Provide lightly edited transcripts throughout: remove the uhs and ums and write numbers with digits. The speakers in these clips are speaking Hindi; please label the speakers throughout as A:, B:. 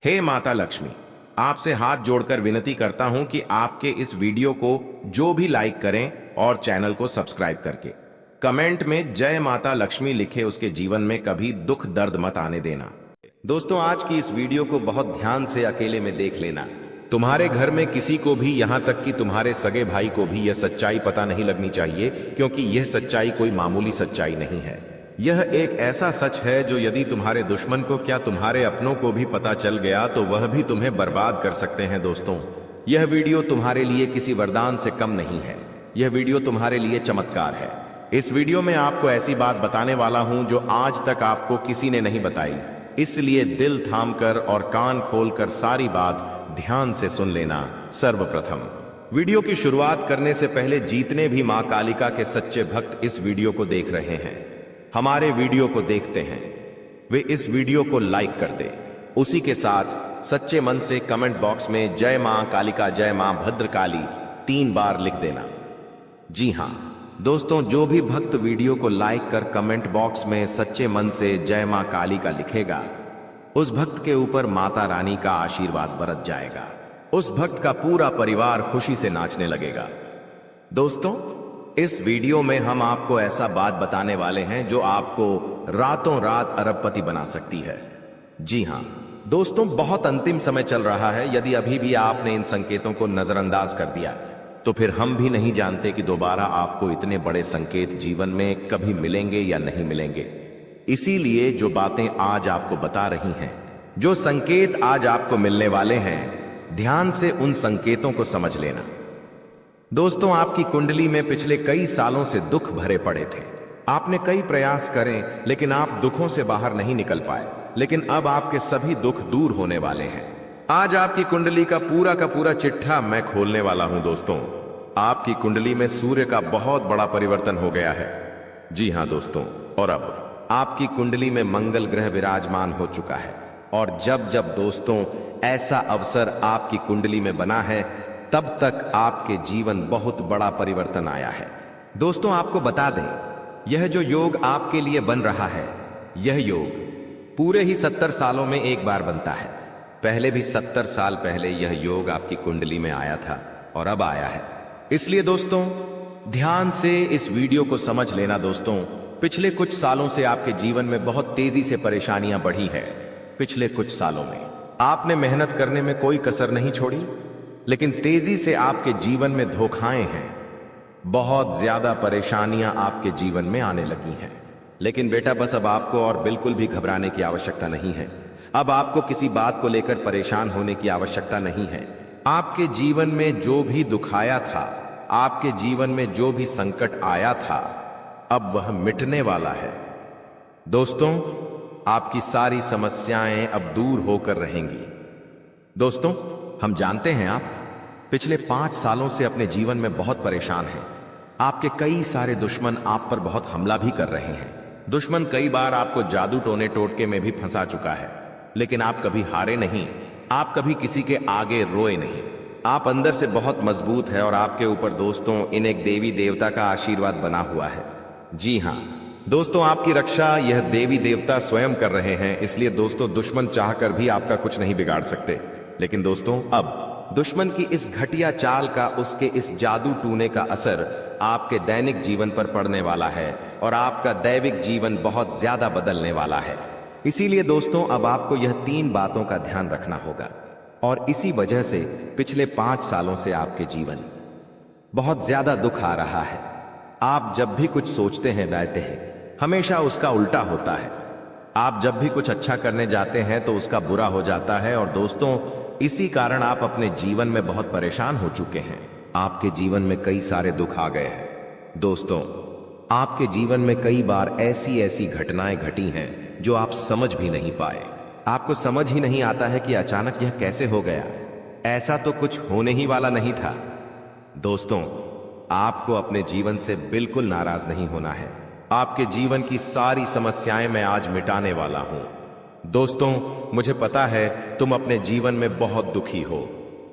A: हे माता लक्ष्मी, आपसे हाथ जोड़कर विनती करता हूं कि आपके इस वीडियो को जो भी लाइक करें और चैनल को सब्सक्राइब करके कमेंट में जय माता लक्ष्मी लिखे, उसके जीवन में कभी दुख दर्द मत आने देना।
B: दोस्तों, आज की इस वीडियो को बहुत ध्यान से अकेले में देख लेना। तुम्हारे घर में किसी को भी, यहां तक कि तुम्हारे सगे भाई को भी यह सच्चाई पता नहीं लगनी चाहिए, क्योंकि यह सच्चाई कोई मामूली सच्चाई नहीं है। यह एक ऐसा सच है जो यदि तुम्हारे दुश्मन को, क्या तुम्हारे अपनों को भी पता चल गया तो वह भी तुम्हें बर्बाद कर सकते हैं। दोस्तों, यह वीडियो तुम्हारे लिए किसी वरदान से कम नहीं है। यह वीडियो तुम्हारे लिए चमत्कार है। इस वीडियो में आपको ऐसी बात बताने वाला हूं जो आज तक आपको किसी ने नहीं बताई, इसलिए दिल थामकर और कान खोलकर सारी बात ध्यान से सुन लेना। सर्वप्रथम, वीडियो की शुरुआत करने से पहले जितने भी मां कालिका के सच्चे भक्त इस वीडियो को देख रहे हैं, हमारे वीडियो को देखते हैं, वे इस वीडियो को लाइक कर दे। उसी के साथ सच्चे मन से कमेंट बॉक्स में जय मां कालिका, जय मां भद्रकाली 3 बार लिख देना। जी हां दोस्तों, जो भी भक्त वीडियो को लाइक कर कमेंट बॉक्स में सच्चे मन से जय मां कालिका लिखेगा, उस भक्त के ऊपर माता रानी का आशीर्वाद बरस जाएगा। उस भक्त का पूरा परिवार खुशी से नाचने लगेगा। दोस्तों, इस वीडियो में हम आपको ऐसा बात बताने वाले हैं जो आपको रातों रात अरबपति बना सकती है। जी हां दोस्तों, बहुत अंतिम समय चल रहा है। यदि अभी भी आपने इन संकेतों को नजरअंदाज कर दिया तो फिर हम भी नहीं जानते कि दोबारा आपको इतने बड़े संकेत जीवन में कभी मिलेंगे या नहीं मिलेंगे। इसीलिए जो बातें आज आपको बता रही हैं, जो संकेत आज आपको मिलने वाले हैं, ध्यान से उन संकेतों को समझ लेना। दोस्तों, आपकी कुंडली में पिछले कई सालों से दुख भरे पड़े थे। आपने कई प्रयास करें लेकिन आप दुखों से बाहर नहीं निकल पाए, लेकिन अब आपके सभी दुख दूर होने वाले हैं। आज आपकी कुंडली का पूरा चिट्ठा मैं खोलने वाला हूं। दोस्तों, आपकी कुंडली में सूर्य का बहुत बड़ा परिवर्तन हो गया है। जी हां दोस्तों, और अब आपकी कुंडली में मंगल ग्रह विराजमान हो चुका है। और जब जब दोस्तों ऐसा अवसर आपकी कुंडली में बना है, तब तक आपके जीवन बहुत बड़ा परिवर्तन आया है। दोस्तों, आपको बता दें, यह जो योग आपके लिए बन रहा है, यह योग पूरे ही 70 सालों में एक बार बनता है। पहले भी 70 साल पहले यह योग आपकी कुंडली में आया था और अब आया है। इसलिए दोस्तों, ध्यान से इस वीडियो को समझ लेना। दोस्तों, पिछले कुछ सालों से आपके जीवन में बहुत तेजी से परेशानियां बढ़ी है। पिछले कुछ सालों में आपने मेहनत करने में कोई कसर नहीं छोड़ी, लेकिन तेजी से आपके जीवन में धोखाएं हैं। बहुत ज्यादा परेशानियां आपके जीवन में आने लगी हैं। लेकिन बेटा, बस अब आपको और बिल्कुल भी घबराने की आवश्यकता नहीं है। अब आपको किसी बात को लेकर परेशान होने की आवश्यकता नहीं है। आपके जीवन में जो भी दुख आया था, आपके जीवन में जो भी संकट आया था, अब वह मिटने वाला है। दोस्तों, आपकी सारी समस्याएं अब दूर होकर रहेंगी। दोस्तों, हम जानते हैं आप पिछले 5 सालों से अपने जीवन में बहुत परेशान हैं। आपके कई सारे दुश्मन आप पर बहुत हमला भी कर रहे हैं। दुश्मन कई बार आपको जादू टोने टोटके में भी फंसा चुका है, लेकिन आप कभी हारे नहीं। आप कभी किसी के आगे रोए नहीं। आप अंदर से बहुत मजबूत है और आपके ऊपर दोस्तों इन एक देवी देवता का आशीर्वाद बना हुआ है। जी हां दोस्तों, आपकी रक्षा यह देवी देवता स्वयं कर रहे हैं। इसलिए दोस्तों, दुश्मन चाहकर भी आपका कुछ नहीं बिगाड़ सकते। लेकिन दोस्तों, अब दुश्मन की इस घटिया चाल का, उसके इस जादू टूने का असर आपके दैनिक जीवन पर पड़ने वाला है और आपका दैविक जीवन बहुत ज्यादा बदलने वाला है। इसीलिए दोस्तों, अब आपको यह 3 बातों का ध्यान रखना होगा। और इसी वजह से पिछले 5 सालों से आपके जीवन बहुत ज्यादा दुख आ रहा है। आप जब भी कुछ सोचते हैं, बैठते हैं, हमेशा उसका उल्टा होता है। आप जब भी कुछ अच्छा करने जाते हैं तो उसका बुरा हो जाता है। और दोस्तों, इसी कारण आप अपने जीवन में बहुत परेशान हो चुके हैं। आपके जीवन में कई सारे दुख आ गए हैं। दोस्तों, आपके जीवन में कई बार ऐसी घटनाएं घटी हैं जो आप समझ भी नहीं पाए। आपको समझ ही नहीं आता है कि अचानक यह कैसे हो गया। ऐसा तो कुछ होने ही वाला नहीं था। दोस्तों, आपको अपने जीवन से बिल्कुल नाराज नहीं होना है। आपके जीवन की सारी समस्याएं मैं आज मिटाने वाला हूं। दोस्तों, मुझे पता है तुम अपने जीवन में बहुत दुखी हो,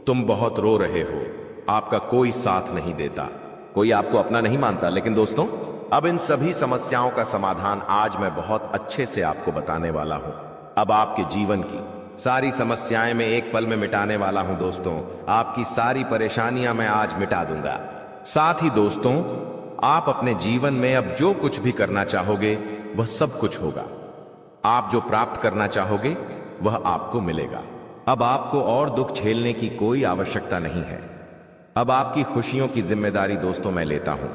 B: तुम बहुत रो रहे हो, आपका कोई साथ नहीं देता, कोई आपको अपना नहीं मानता। लेकिन दोस्तों, अब इन सभी समस्याओं का समाधान आज मैं बहुत अच्छे से आपको बताने वाला हूं। अब आपके जीवन की सारी समस्याएं मैं एक पल में मिटाने वाला हूं दोस्तों। आपकी सारी परेशानियां मैं आज मिटा दूंगा। साथ ही दोस्तों, आप अपने जीवन में अब जो कुछ भी करना चाहोगे वह सब कुछ होगा। आप जो प्राप्त करना चाहोगे वह आपको मिलेगा। अब आपको और दुख झेलने की कोई आवश्यकता नहीं है। अब आपकी खुशियों की जिम्मेदारी दोस्तों मैं लेता हूं।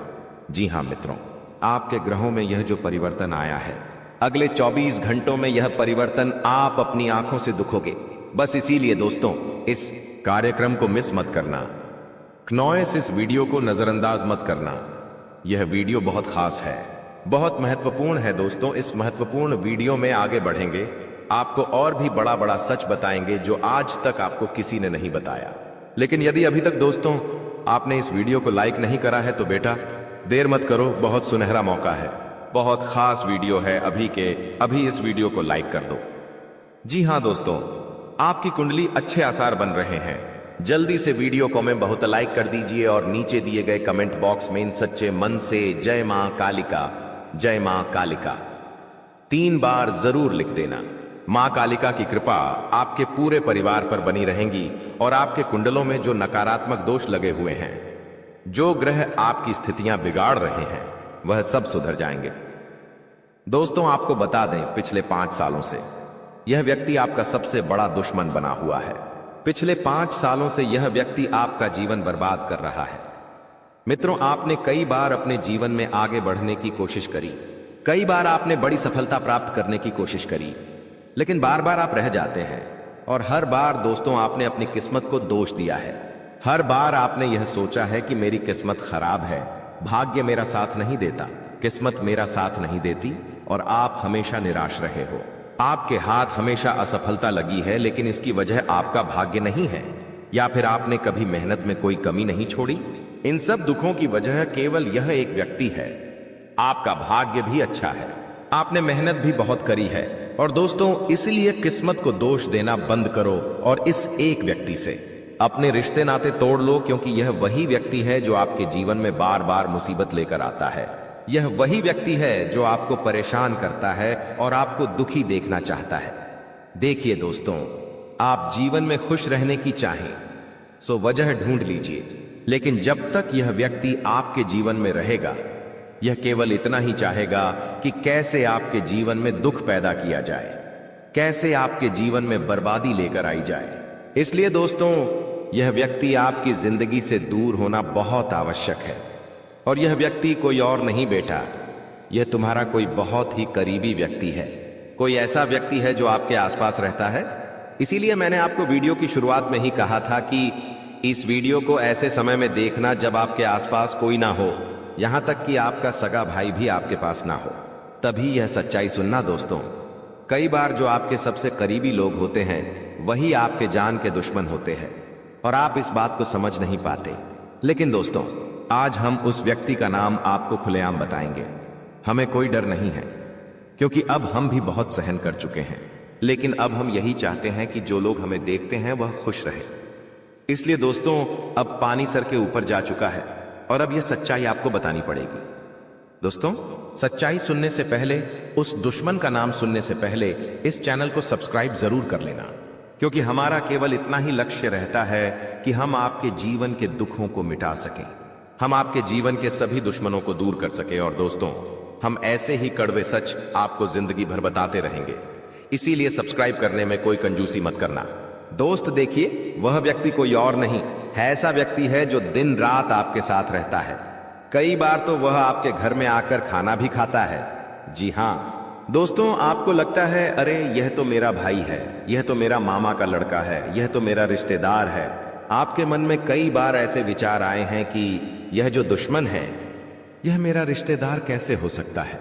B: जी हां मित्रों, आपके ग्रहों में यह जो परिवर्तन आया है, अगले 24 घंटों में यह परिवर्तन आप अपनी आंखों से दुखोगे। बस इसीलिए दोस्तों, इस कार्यक्रम को मिस मत करना। क्नॉयस इस वीडियो को नजरअंदाज मत करना। यह वीडियो बहुत खास है, बहुत महत्वपूर्ण है दोस्तों। इस महत्वपूर्ण वीडियो में आगे बढ़ेंगे, आपको और भी बड़ा बड़ा सच बताएंगे जो आज तक आपको किसी ने नहीं बताया। लेकिन यदि अभी तक दोस्तों आपने इस वीडियो को लाइक नहीं करा है तो बेटा देर मत करो, बहुत सुनहरा मौका है, बहुत खास वीडियो है। अभी इस वीडियो को लाइक कर दो। जी हां दोस्तों, आपकी कुंडली अच्छे आसार बन रहे हैं। जल्दी से वीडियो को में बहुत लाइक कर दीजिए और नीचे दिए गए कमेंट बॉक्स में इन सच्चे मन से जय मां कालिका, जय मां कालिका 3 बार जरूर लिख देना। मां कालिका की कृपा आपके पूरे परिवार पर बनी रहेंगी और आपके कुंडलों में जो नकारात्मक दोष लगे हुए हैं, जो ग्रह आपकी स्थितियां बिगाड़ रहे हैं, वह सब सुधर जाएंगे। दोस्तों आपको बता दें, पिछले 5 सालों से यह व्यक्ति आपका सबसे बड़ा दुश्मन बना हुआ है। पिछले 5 सालों से यह व्यक्ति आपका जीवन बर्बाद कर रहा है। मित्रों, आपने कई बार अपने जीवन में आगे बढ़ने की कोशिश करी, कई बार आपने बड़ी सफलता प्राप्त करने की कोशिश करी, लेकिन बार बार आप रह जाते हैं। और हर बार दोस्तों आपने अपनी किस्मत को दोष दिया है। हर बार आपने यह सोचा है कि मेरी किस्मत खराब है, भाग्य मेरा साथ नहीं देता, किस्मत मेरा साथ नहीं देती, और आप हमेशा निराश रहे हो। आपके हाथ हमेशा असफलता लगी है, लेकिन इसकी वजह आपका भाग्य नहीं है, या फिर आपने कभी मेहनत में कोई कमी नहीं छोड़ी। इन सब दुखों की वजह केवल यह एक व्यक्ति है। आपका भाग्य भी अच्छा है, आपने मेहनत भी बहुत करी है। और दोस्तों, इसलिए किस्मत को दोष देना बंद करो और इस एक व्यक्ति से अपने रिश्ते नाते तोड़ लो, क्योंकि यह वही व्यक्ति है जो आपके जीवन में बार बार मुसीबत लेकर आता है। यह वही व्यक्ति है जो आपको परेशान करता है और आपको दुखी देखना चाहता है। देखिए दोस्तों, आप जीवन में खुश रहने की चाहें सो वजह ढूंढ लीजिए, लेकिन जब तक यह व्यक्ति आपके जीवन में रहेगा, यह केवल इतना ही चाहेगा कि कैसे आपके जीवन में दुख पैदा किया जाए, कैसे आपके जीवन में बर्बादी लेकर आई जाए। इसलिए दोस्तों, यह व्यक्ति आपकी जिंदगी से दूर होना बहुत आवश्यक है। और यह व्यक्ति कोई और नहीं बेटा, यह तुम्हारा कोई बहुत ही करीबी व्यक्ति है, कोई ऐसा व्यक्ति है जो आपके आसपास रहता है। इसीलिए मैंने आपको वीडियो की शुरुआत में ही कहा था कि इस वीडियो को ऐसे समय में देखना जब आपके आसपास कोई ना हो, यहां तक कि आपका सगा भाई भी आपके पास ना हो, तभी यह सच्चाई सुनना दोस्तों। कई बार जो आपके सबसे करीबी लोग होते हैं वही आपके जान के दुश्मन होते हैं, और आप इस बात को समझ नहीं पाते। लेकिन दोस्तों, आज हम उस व्यक्ति का नाम आपको खुलेआम बताएंगे। हमें कोई डर नहीं है, क्योंकि अब हम भी बहुत सहन कर चुके हैं। लेकिन अब हम यही चाहते हैं कि जो लोग हमें देखते हैं वह खुश रहे। इसलिए दोस्तों, अब पानी सर के ऊपर जा चुका है और अब यह सच्चाई आपको बतानी पड़ेगी। दोस्तों, सच्चाई सुनने से पहले, उस दुश्मन का नाम सुनने से पहले इस चैनल को सब्सक्राइब जरूर कर लेना, क्योंकि हमारा केवल इतना ही लक्ष्य रहता है कि हम आपके जीवन के दुखों को मिटा सकें, हम आपके जीवन के सभी दुश्मनों को दूर कर सकें। और दोस्तों, हम ऐसे ही कड़वे सच आपको जिंदगी भर बताते रहेंगे। इसीलिए सब्सक्राइब करने में कोई कंजूसी मत करना। दोस्त देखिए, वह व्यक्ति कोई और नहीं है, ऐसा व्यक्ति है जो दिन रात आपके साथ रहता है। कई बार तो वह आपके घर में आकर खाना भी खाता है। जी हाँ दोस्तों, आपको लगता है अरे यह तो मेरा भाई है, यह तो मेरा मामा का लड़का है, यह तो मेरा रिश्तेदार है। आपके मन में कई बार ऐसे विचार आए हैं कि यह जो दुश्मन है यह मेरा रिश्तेदार कैसे हो सकता है,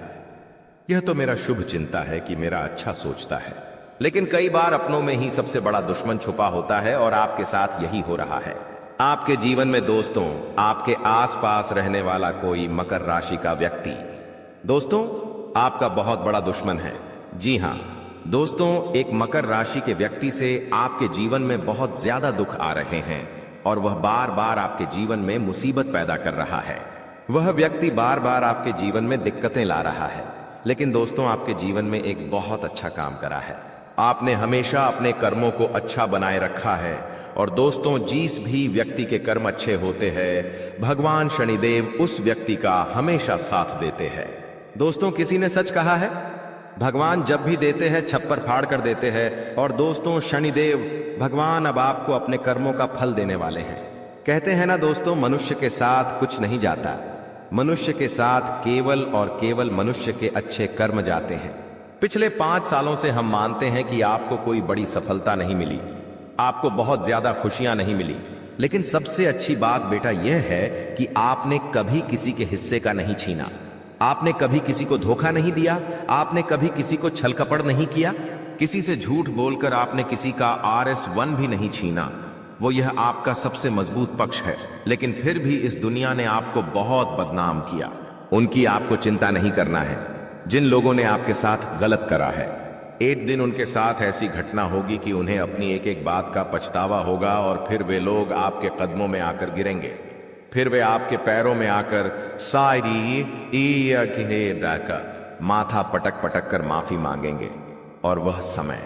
B: यह तो मेरा शुभ चिंता है कि मेरा अच्छा सोचता है। लेकिन कई बार अपनों में ही सबसे बड़ा दुश्मन छुपा होता है, और आपके साथ यही हो रहा है। आपके जीवन में दोस्तों, आपके आसपास रहने वाला कोई मकर राशि का व्यक्ति दोस्तों आपका बहुत बड़ा दुश्मन है। जी हाँ दोस्तों, एक मकर राशि के व्यक्ति से आपके जीवन में बहुत ज्यादा दुख आ रहे हैं, और वह बार बार आपके जीवन में मुसीबत पैदा कर रहा है। वह व्यक्ति बार बार आपके जीवन में दिक्कतें ला रहा है, लेकिन दोस्तों आपके जीवन में एक बहुत अच्छा काम करा है। आपने हमेशा अपने कर्मों को अच्छा बनाए रखा है। और दोस्तों, जिस भी व्यक्ति के कर्म अच्छे होते हैं, भगवान शनिदेव उस व्यक्ति का हमेशा साथ देते हैं। दोस्तों, किसी ने सच कहा है, भगवान जब भी देते हैं छप्पर फाड़ कर देते हैं। और दोस्तों, शनिदेव भगवान अब आपको अपने कर्मों का फल देने वाले हैं। कहते हैं ना दोस्तों, मनुष्य के साथ कुछ नहीं जाता, मनुष्य के साथ केवल और केवल मनुष्य के अच्छे कर्म जाते हैं। पिछले 5 सालों से हम मानते हैं कि आपको कोई बड़ी सफलता नहीं मिली, आपको बहुत ज्यादा खुशियां नहीं मिली, लेकिन सबसे अच्छी बात बेटा यह है कि आपने कभी किसी के हिस्से का नहीं छीना, आपने कभी किसी को धोखा नहीं दिया, आपने कभी किसी को छल कपट नहीं किया, किसी से झूठ बोलकर आपने किसी का RS1 भी नहीं छीना। वो यह आपका सबसे मजबूत पक्ष है। लेकिन फिर भी इस दुनिया ने आपको बहुत बदनाम किया। उनकी आपको चिंता नहीं करना है। जिन लोगों ने आपके साथ गलत करा है, एक दिन उनके साथ ऐसी घटना होगी कि उन्हें अपनी एक एक बात का पछतावा होगा और फिर वे लोग आपके कदमों में आकर गिरेंगे, फिर वे आपके पैरों में आकर माथा पटक पटक कर माफी मांगेंगे। और वह समय,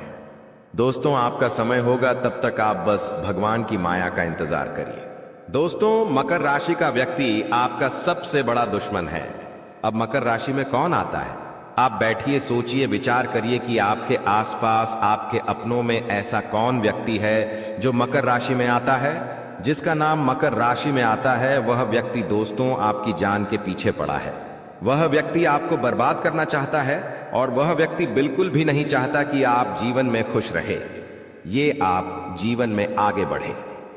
B: दोस्तों, आपका समय होगा, तब तक आप बस भगवान की माया का इंतजार करिए। दोस्तों, मकर राशि का व्यक्ति आपका सबसे बड़ा दुश्मन है। अब मकर राशि में कौन आता है? आप बैठिए, सोचिए, विचार करिए कि आपके आसपास, आपके अपनों में ऐसा कौन व्यक्ति है जो मकर राशि में आता है। जिसका नाम मकर राशि में आता है, वह व्यक्ति दोस्तों आपकी जान के पीछे पड़ा है। वह व्यक्ति आपको बर्बाद करना चाहता है और वह व्यक्ति बिल्कुल भी नहीं चाहता कि आप जीवन में खुश रहे, ये आप जीवन में आगे बढ़े।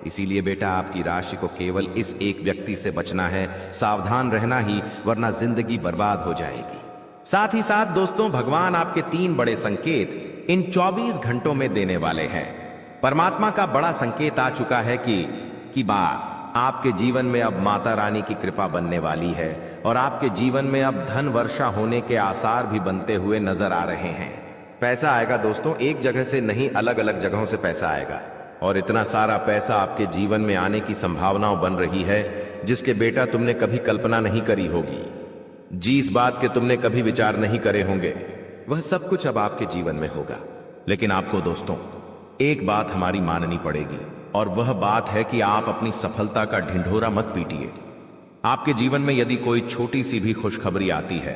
B: इसीलिए बेटा, आपकी राशि को केवल इस एक व्यक्ति से बचना है, सावधान रहना ही, वरना जिंदगी बर्बाद हो जाएगी। साथ ही साथ दोस्तों, भगवान आपके 3 बड़े संकेत इन 24 घंटों में देने वाले हैं। परमात्मा का बड़ा संकेत आ चुका है कि आपके जीवन में अब माता रानी की कृपा बनने वाली है और आपके जीवन में अब धन वर्षा होने के आसार भी बनते हुए नजर आ रहे हैं। पैसा आएगा दोस्तों, एक जगह से नहीं, अलग अलग जगहों से पैसा आएगा। और इतना सारा पैसा आपके जीवन में आने की संभावनाएं बन रही है जिसके बेटा तुमने कभी कल्पना नहीं करी होगी। जिस बात के तुमने कभी विचार नहीं करे होंगे, वह सब कुछ अब आपके जीवन में होगा। लेकिन आपको दोस्तों एक बात हमारी माननी पड़ेगी, और वह बात है कि आप अपनी सफलता का ढिंढोरा मत पीटिए। आपके जीवन में यदि कोई छोटी सी भी खुशखबरी आती है,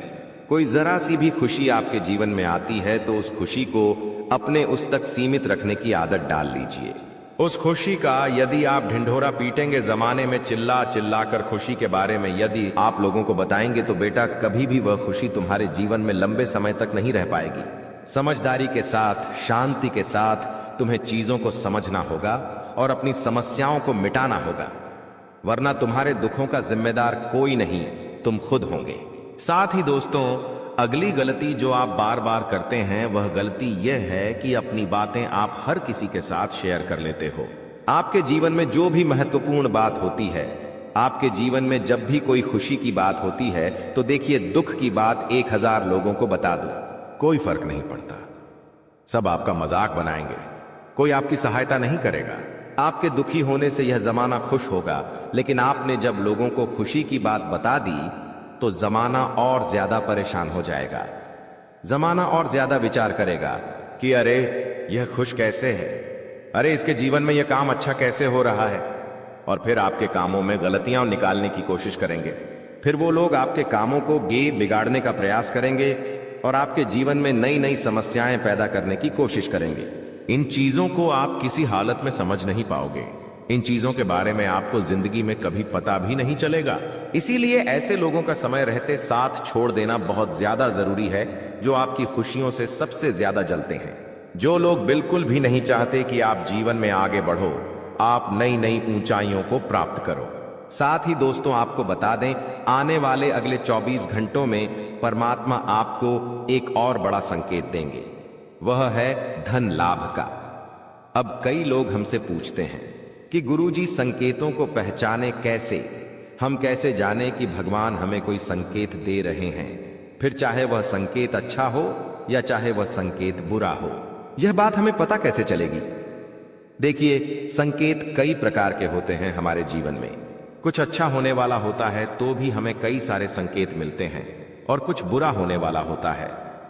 B: कोई जरा सी भी खुशी आपके जीवन में आती है, तो उस खुशी को अपने उस तक सीमित रखने की आदत डाल लीजिए। उस खुशी का यदि आप ढिंढोरा पीटेंगे, जमाने में चिल्ला चिल्ला कर खुशी के बारे में यदि आप लोगों को बताएंगे, तो बेटा कभी भी वह खुशी तुम्हारे जीवन में लंबे समय तक नहीं रह पाएगी। समझदारी के साथ, शांति के साथ तुम्हें चीजों को समझना होगा और अपनी समस्याओं को मिटाना होगा, वरना तुम्हारे दुखों का जिम्मेदार कोई नहीं, तुम खुद होंगे। साथ ही दोस्तों, अगली गलती जो आप बार बार करते हैं, वह गलती यह है कि अपनी बातें आप हर किसी के साथ शेयर कर लेते हो। आपके जीवन में जो भी महत्वपूर्ण बात होती है, आपके जीवन में जब भी कोई खुशी की बात होती है, तो देखिए, दुख की बात 1000 लोगों को बता दो, कोई फर्क नहीं पड़ता। सब आपका मजाक बनाएंगे, कोई आपकी सहायता नहीं करेगा। आपके दुखी होने से यह जमाना खुश होगा, लेकिन आपने जब लोगों को खुशी की बात बता दी, तो जमाना और ज्यादा परेशान हो जाएगा। जमाना और ज्यादा विचार करेगा कि अरे यह खुश कैसे है, अरे इसके जीवन में यह काम अच्छा कैसे हो रहा है, और फिर आपके कामों में गलतियां निकालने की कोशिश करेंगे। फिर वो लोग आपके कामों को बिगाड़ने का प्रयास करेंगे और आपके जीवन में नई नई समस्याएं पैदा करने की कोशिश करेंगे। इन चीजों को आप किसी हालत में समझ नहीं पाओगे। इन चीजों के बारे में आपको जिंदगी में कभी पता भी नहीं चलेगा। इसीलिए ऐसे लोगों का समय रहते साथ छोड़ देना बहुत ज्यादा जरूरी है, जो आपकी खुशियों से सबसे ज्यादा जलते हैं। जो लोग बिल्कुल भी नहीं चाहते कि आप जीवन में आगे बढ़ो, आप नई नई ऊंचाइयों को प्राप्त करो। साथ ही दोस्तों, आपको बता दें, आने वाले अगले 24 घंटों में परमात्मा आपको एक और बड़ा संकेत देंगे, वह है धन लाभ का। अब कई लोग हमसे पूछते हैं कि गुरुजी, संकेतों को पहचाने कैसे? हम कैसे जाने कि भगवान हमें कोई संकेत दे रहे हैं, फिर चाहे वह संकेत अच्छा हो या चाहे वह संकेत बुरा हो? यह बात हमें पता कैसे चलेगी? देखिए, संकेत कई प्रकार के होते हैं हमारे जीवन में। कुछ अच्छा होने वाला होता है तो भी हमें कई सारे संकेत मिलते हैं, और कुछ बुरा होने वाला होता है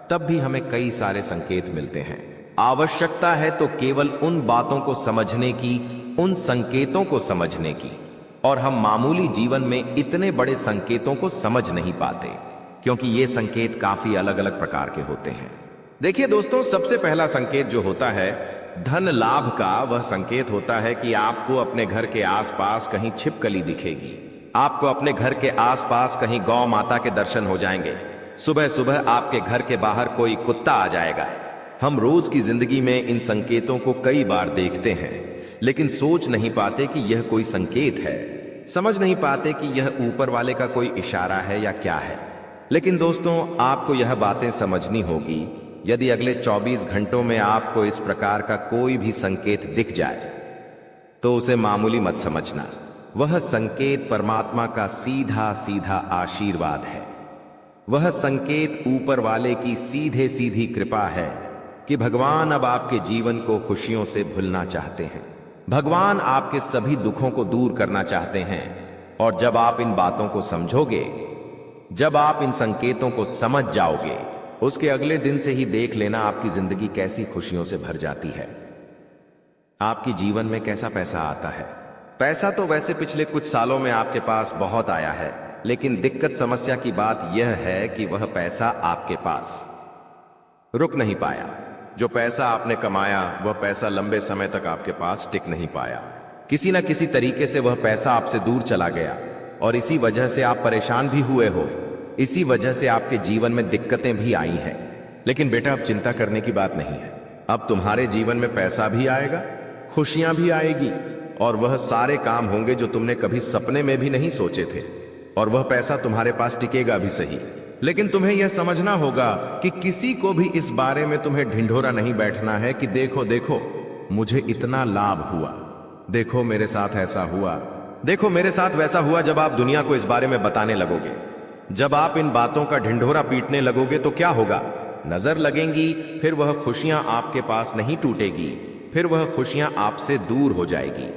B: तब भी हमें कई सारे संकेत मिलते हैं। आवश्यकता है तो केवल उन बातों को समझने की, उन संकेतों को समझने की। और हम मामूली जीवन में इतने बड़े संकेतों को समझ नहीं पाते, क्योंकि ये संकेत काफी अलग अलग प्रकार के होते हैं। देखिए दोस्तों, सबसे पहला संकेत जो होता है धन लाभ का, वह संकेत होता है कि आपको अपने घर के आसपास कहीं छिपकली दिखेगी। आपको अपने घर के आसपास कहीं गौ माता के दर्शन हो जाएंगे। सुबह सुबह आपके घर के बाहर कोई कुत्ता आ जाएगा। हम रोज की जिंदगी में इन संकेतों को कई बार देखते हैं, लेकिन सोच नहीं पाते कि यह कोई संकेत है, समझ नहीं पाते कि यह ऊपर वाले का कोई इशारा है या क्या है। लेकिन दोस्तों, आपको यह बातें समझनी होगी। यदि अगले 24 घंटों में आपको इस प्रकार का कोई भी संकेत दिख जाए तो उसे मामूली मत समझना। वह संकेत परमात्मा का सीधा सीधा आशीर्वाद है। वह संकेत ऊपर वाले की सीधे सीधी कृपा है कि भगवान अब आपके जीवन को खुशियों से भुलना चाहते हैं। भगवान आपके सभी दुखों को दूर करना चाहते हैं। और जब आप इन बातों को समझोगे, जब आप इन संकेतों को समझ जाओगे, उसके अगले दिन से ही देख लेना आपकी जिंदगी कैसी खुशियों से भर जाती है। आपकी जीवन में कैसा पैसा आता है। पैसा तो वैसे पिछले कुछ सालों में आपके पास बहुत आया है, लेकिन दिक्कत समस्या की बात यह है कि वह पैसा आपके पास रुक नहीं पाया। जो पैसा आपने कमाया, वह पैसा लंबे समय तक आपके पास टिक नहीं पाया। किसी न किसी तरीके से वह पैसा आपसे दूर चला गया और इसी वजह से आप परेशान भी हुए हो। इसी वजह से आपके जीवन में दिक्कतें भी आई हैं। लेकिन बेटा, अब चिंता करने की बात नहीं है। अब तुम्हारे जीवन में पैसा भी आएगा, खुशियां भी आएगी, और वह सारे काम होंगे जो तुमने कभी सपने में भी नहीं सोचे थे। और वह पैसा तुम्हारे पास टिकेगा भी सही, लेकिन तुम्हें यह समझना होगा कि किसी को भी इस बारे में तुम्हें ढिंढोरा नहीं बैठना है कि देखो देखो मुझे इतना लाभ हुआ, देखो मेरे साथ ऐसा हुआ, देखो मेरे साथ वैसा हुआ। जब आप दुनिया को इस बारे में बताने लगोगे, जब आप इन बातों का ढिंढोरा पीटने लगोगे, तो क्या होगा? नजर लगेंगी, फिर वह खुशियां आपके पास नहीं टूटेगी, फिर वह खुशियां आपसे दूर हो जाएगी।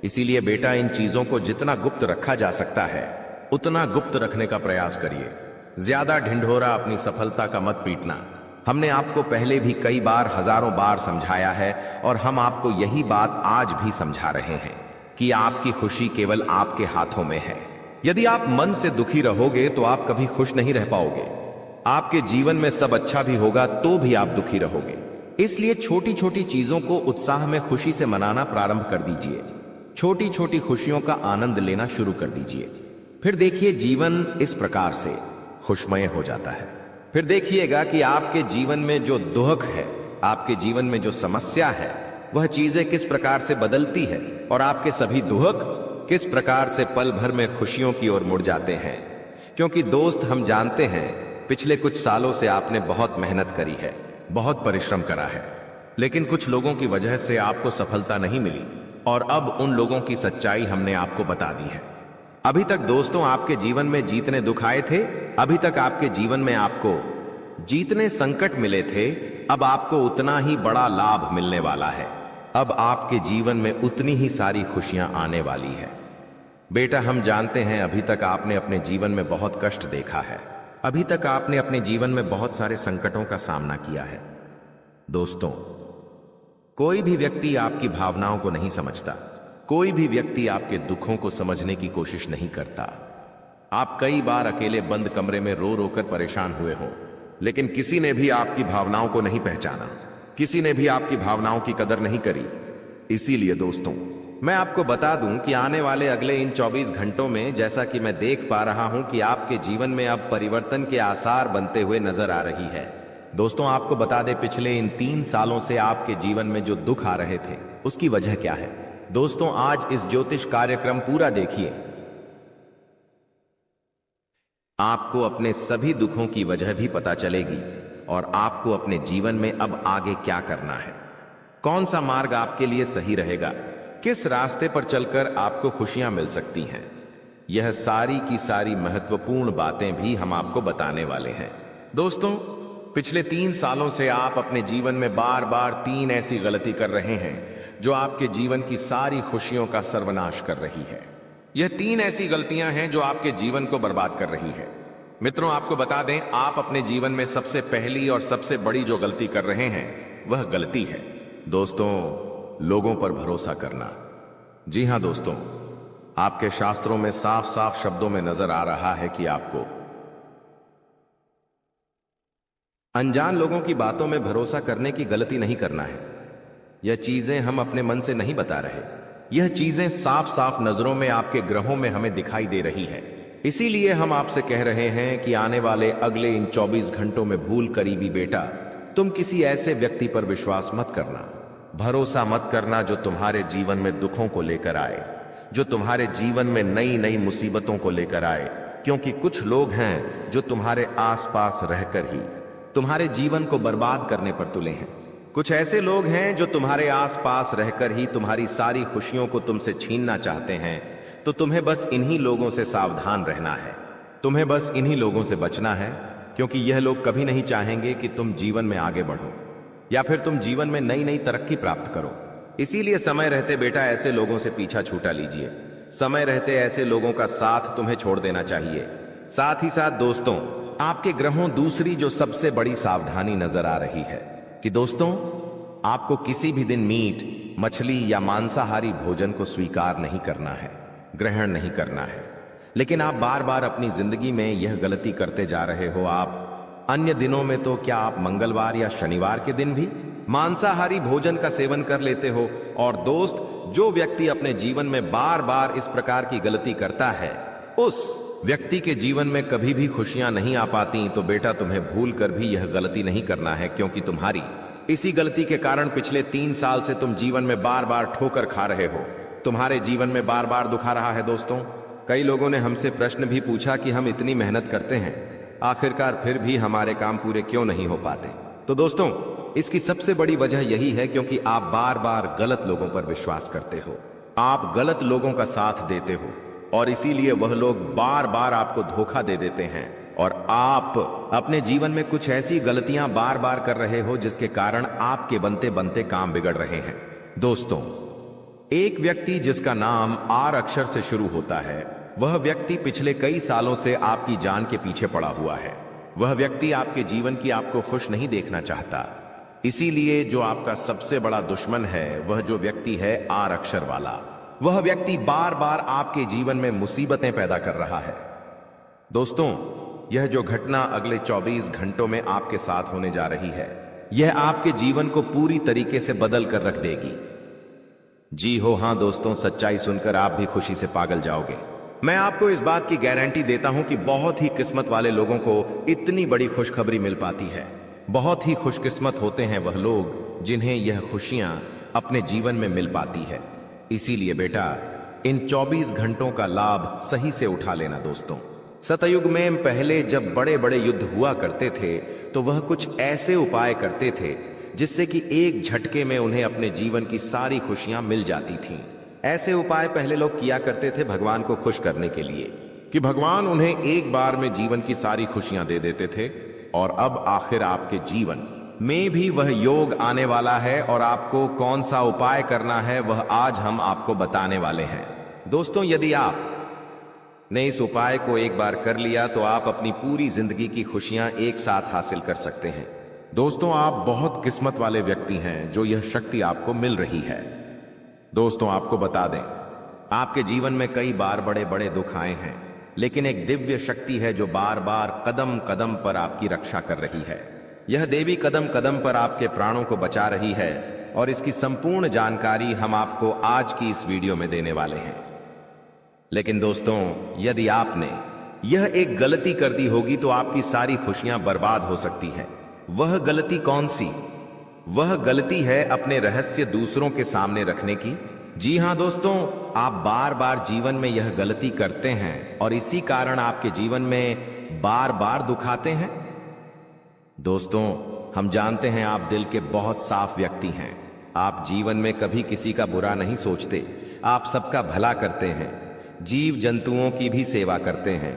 B: इसीलिए बेटा, इन चीजों को जितना गुप्त रखा जा सकता है उतना गुप्त रखने का प्रयास करिए। ज्यादा ढिंढोरा अपनी सफलता का मत पीटना। हमने आपको पहले भी कई बार, हजारों बार समझाया है, और हम आपको यही बात आज भी समझा रहे हैं कि आपकी खुशी केवल आपके हाथों में है। यदि आप मन से दुखी रहोगे तो आप कभी खुश नहीं रह पाओगे। आपके जीवन में सब अच्छा भी होगा तो भी आप दुखी रहोगे। इसलिए छोटी छोटी चीजों को उत्साह में खुशी से मनाना प्रारंभ कर दीजिए। छोटी छोटी खुशियों का आनंद लेना शुरू कर दीजिए। फिर देखिए, जीवन इस प्रकार से खुशमय हो जाता है। फिर देखिएगा कि आपके जीवन में जो दुख है, आपके जीवन में जो समस्या है, वह चीजें किस प्रकार से बदलती है, और आपके सभी दुख किस प्रकार से पल भर में खुशियों की ओर मुड़ जाते हैं। क्योंकि दोस्त, हम जानते हैं पिछले कुछ सालों से आपने बहुत मेहनत करी है, बहुत परिश्रम करा है, लेकिन कुछ लोगों की वजह से आपको सफलता नहीं मिली, और अब उन लोगों की सच्चाई हमने आपको बता दी है। अभी तक दोस्तों आपके जीवन में जितने दुख आए थे, अभी तक आपके जीवन में आपको जितने संकट मिले थे, अब आपको उतना ही बड़ा लाभ मिलने वाला है। अब आपके जीवन में उतनी ही सारी खुशियां आने वाली है। बेटा, हम जानते हैं अभी तक आपने अपने जीवन में बहुत कष्ट देखा है, अभी तक आपने अपने जीवन में बहुत सारे संकटों का सामना किया है। दोस्तों, कोई भी व्यक्ति आपकी भावनाओं को नहीं समझता, कोई भी व्यक्ति आपके दुखों को समझने की कोशिश नहीं करता। आप कई बार अकेले बंद कमरे में रो रो कर परेशान हुए हो, लेकिन किसी ने भी आपकी भावनाओं को नहीं पहचाना, किसी ने भी आपकी भावनाओं की कदर नहीं करी। इसीलिए दोस्तों, मैं आपको बता दूं कि आने वाले अगले इन 24 घंटों में, जैसा कि मैं देख पा रहा हूं कि आपके जीवन में अब परिवर्तन के आसार बनते हुए नजर आ रही है। दोस्तों, आपको बता दें, पिछले इन 3 सालों से आपके जीवन में जो दुख आ रहे थे, उसकी वजह क्या है? दोस्तों, आज इस ज्योतिष कार्यक्रम पूरा देखिए। आपको अपने सभी दुखों की वजह भी पता चलेगी, और आपको अपने जीवन में अब आगे क्या करना है, कौन सा मार्ग आपके लिए सही रहेगा, किस रास्ते पर चलकर आपको खुशियां मिल सकती हैं। यह सारी की सारी महत्वपूर्ण बातें भी हम आपको बताने वाले हैं। दोस्तों, पिछले 3 सालों से आप अपने जीवन में बार बार 3 ऐसी गलती कर रहे हैं जो आपके जीवन की सारी खुशियों का सर्वनाश कर रही है। यह 3 ऐसी गलतियां हैं जो आपके जीवन को बर्बाद कर रही है। मित्रों, आपको बता दें, आप अपने जीवन में सबसे पहली और सबसे बड़ी जो गलती कर रहे हैं वह गलती है। दोस्तों, लोगों पर भरोसा करना। जी हां दोस्तों, आपके शास्त्रों में साफ साफ शब्दों में नजर आ रहा है कि आपको अनजान लोगों की बातों में भरोसा करने की गलती नहीं करना है। यह चीजें हम अपने मन से नहीं बता रहे, यह चीजें साफ साफ नजरों में आपके ग्रहों में हमें दिखाई दे रही है। इसीलिए हम आपसे कह रहे हैं कि आने वाले अगले इन 24 घंटों में भूल करीबी बेटा, तुम किसी ऐसे व्यक्ति पर विश्वास मत करना, भरोसा मत करना जो तुम्हारे जीवन में दुखों को लेकर आए, जो तुम्हारे जीवन में नई नई मुसीबतों को लेकर आए। क्योंकि कुछ लोग हैं जो तुम्हारे आसपास रहकर ही तुम्हारे जीवन को बर्बाद करने पर तुले हैं। कुछ ऐसे लोग हैं जो तुम्हारे आसपास रहकर ही तुम्हारी सारी खुशियों को तुमसे छीनना चाहते हैं। तो तुम्हें बस इन्हीं लोगों से सावधान रहना है, तुम्हें बस इन्हीं लोगों से बचना है, क्योंकि यह लोग कभी नहीं चाहेंगे कि तुम जीवन में आगे बढ़ो या फिर तुम जीवन में नई नई तरक्की प्राप्त करो। इसीलिए समय रहते बेटा ऐसे लोगों से पीछा छूटा लीजिए। समय रहते ऐसे लोगों का साथ तुम्हें छोड़ देना चाहिए। साथ ही साथ दोस्तों, आपके ग्रहों दूसरी जो सबसे बड़ी सावधानी नजर आ रही है कि दोस्तों, आपको किसी भी दिन मीट, मछली या मांसाहारी भोजन को स्वीकार नहीं करना है, ग्रहण नहीं करना है। लेकिन आप बार बार अपनी जिंदगी में यह गलती करते जा रहे हो। आप अन्य दिनों में तो क्या आप मंगलवार या शनिवार के दिन भी मांसाहारी भोजन का सेवन कर लेते हो। और दोस्त, जो व्यक्ति अपने जीवन में बार बार इस प्रकार की गलती करता है, उस व्यक्ति के जीवन में कभी भी खुशियां नहीं आ पाती। तो बेटा, तुम्हें भूल कर भी यह गलती नहीं करना है, क्योंकि तुम्हारी इसी गलती के कारण पिछले 3 साल से तुम जीवन में बार बार ठोकर खा रहे हो, तुम्हारे जीवन में बार बार दुखा रहा है। दोस्तों, कई लोगों ने हमसे प्रश्न भी पूछा कि हम इतनी मेहनत करते हैं, आखिरकार फिर भी हमारे काम पूरे क्यों नहीं हो पाते। तो दोस्तों, इसकी सबसे बड़ी वजह यही है क्योंकि आप बार बार गलत लोगों पर विश्वास करते हो, आप गलत लोगों का साथ देते हो, और इसीलिए वह लोग बार बार आपको धोखा दे देते हैं। और आप अपने जीवन में कुछ ऐसी गलतियां बार बार कर रहे हो जिसके कारण आपके बनते बनते काम बिगड़ रहे हैं। दोस्तों, एक व्यक्ति जिसका नाम आर अक्षर से शुरू होता है, वह व्यक्ति पिछले कई सालों से आपकी जान के पीछे पड़ा हुआ है। वह व्यक्ति आपके जीवन की आपको खुश नहीं देखना चाहता। इसीलिए जो आपका सबसे बड़ा दुश्मन है, वह जो व्यक्ति है आर अक्षर वाला, वह व्यक्ति बार बार आपके जीवन में मुसीबतें पैदा कर रहा है। दोस्तों, यह जो घटना अगले 24 घंटों में आपके साथ होने जा रही है, यह आपके जीवन को पूरी तरीके से बदल कर रख देगी। जी हो हां दोस्तों, सच्चाई सुनकर आप भी खुशी से पागल जाओगे। मैं आपको इस बात की गारंटी देता हूं कि बहुत ही किस्मत वाले लोगों को इतनी बड़ी खुशखबरी मिल पाती है। बहुत ही खुशकिस्मत होते हैं वह लोग जिन्हें यह खुशियां अपने जीवन में मिल पाती है। इसीलिए बेटा, इन 24 घंटों का लाभ सही से उठा लेना। दोस्तों, सतयुग में पहले जब बड़े बड़े युद्ध हुआ करते थे, तो वह कुछ ऐसे उपाय करते थे जिससे कि एक झटके में उन्हें अपने जीवन की सारी खुशियां मिल जाती थीं। ऐसे उपाय पहले लोग किया करते थे भगवान को खुश करने के लिए, कि भगवान उन्हें एक बार में जीवन की सारी खुशियां दे देते थे। और अब आखिर आपके जीवन में भी वह योग आने वाला है, और आपको कौन सा उपाय करना है वह आज हम आपको बताने वाले हैं। दोस्तों, यदि आप ने इस उपाय को एक बार कर लिया तो आप अपनी पूरी जिंदगी की खुशियां एक साथ हासिल कर सकते हैं। दोस्तों, आप बहुत किस्मत वाले व्यक्ति हैं जो यह शक्ति आपको मिल रही है। दोस्तों, आपको बता दें, आपके जीवन में कई बार बड़े बड़े दुख आए हैं, लेकिन एक दिव्य शक्ति है जो बार बार कदम कदम पर आपकी रक्षा कर रही है। यह देवी कदम कदम पर आपके प्राणों को बचा रही है, और इसकी संपूर्ण जानकारी हम आपको आज की इस वीडियो में देने वाले हैं। लेकिन दोस्तों, यदि आपने यह एक गलती कर दी होगी तो आपकी सारी खुशियां बर्बाद हो सकती है। वह गलती कौन सी? वह गलती है अपने रहस्य दूसरों के सामने रखने की। जी हां दोस्तों, आप बार बार जीवन में यह गलती करते हैं और इसी कारण आपके जीवन में बार बार दुख आते हैं। दोस्तों, हम जानते हैं आप दिल के बहुत साफ व्यक्ति हैं। आप जीवन में कभी किसी का बुरा नहीं सोचते, आप सबका भला करते हैं, जीव जंतुओं की भी सेवा करते हैं,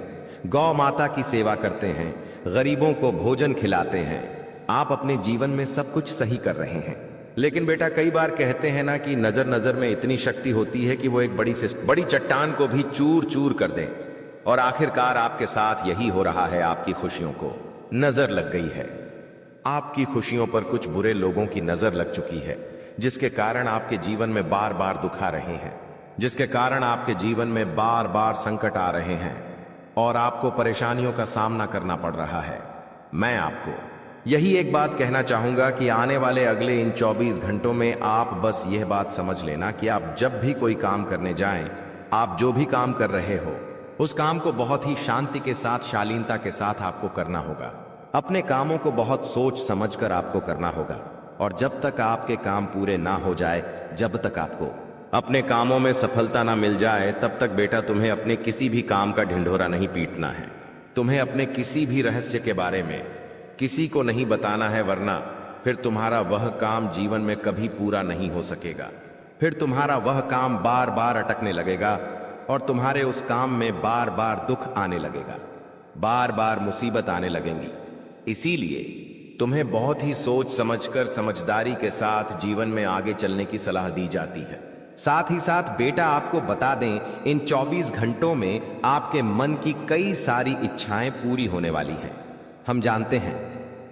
B: गौ माता की सेवा करते हैं, गरीबों को भोजन खिलाते हैं। आप अपने जीवन में सब कुछ सही कर रहे हैं। लेकिन बेटा, कई बार कहते हैं ना कि नजर नजर में इतनी शक्ति होती है कि वो एक बड़ी से बड़ी चट्टान को भी चूर चूर कर दे। और आखिरकार आपके साथ यही हो रहा है। आपकी खुशियों को नजर लग गई है। आपकी खुशियों पर कुछ बुरे लोगों की नजर लग चुकी है, जिसके कारण आपके जीवन में बार बार दुख आ रहे हैं, जिसके कारण आपके जीवन में बार बार संकट आ रहे हैं और आपको परेशानियों का सामना करना पड़ रहा है। मैं आपको यही एक बात कहना चाहूंगा कि आने वाले अगले इन 24 घंटों में आप बस यह बात समझ लेना कि आप जब भी कोई काम करने जाएं, आप जो भी काम कर रहे हो उस काम को बहुत ही शांति के साथ, शालीनता के साथ आपको करना होगा। अपने कामों को बहुत सोच समझकर आपको करना होगा और जब तक आपके काम पूरे ना हो जाए, जब तक आपको अपने कामों में सफलता ना मिल जाए, तब तक बेटा तुम्हें अपने किसी भी काम का ढिंढोरा नहीं पीटना है। तुम्हें अपने किसी भी रहस्य के बारे में किसी को नहीं बताना है, वरना फिर तुम्हारा वह काम जीवन में कभी पूरा नहीं हो सकेगा। फिर तुम्हारा वह काम बार बार अटकने लगेगा और तुम्हारे उस काम में बार बार दुख आने लगेगा, बार बार मुसीबत आने लगेंगी। इसीलिए तुम्हें बहुत ही सोच समझकर, समझदारी के साथ जीवन में आगे चलने की सलाह दी जाती है। साथ ही साथ बेटा आपको बता दें, इन 24 घंटों में आपके मन की कई सारी इच्छाएं पूरी होने वाली हैं। हम जानते हैं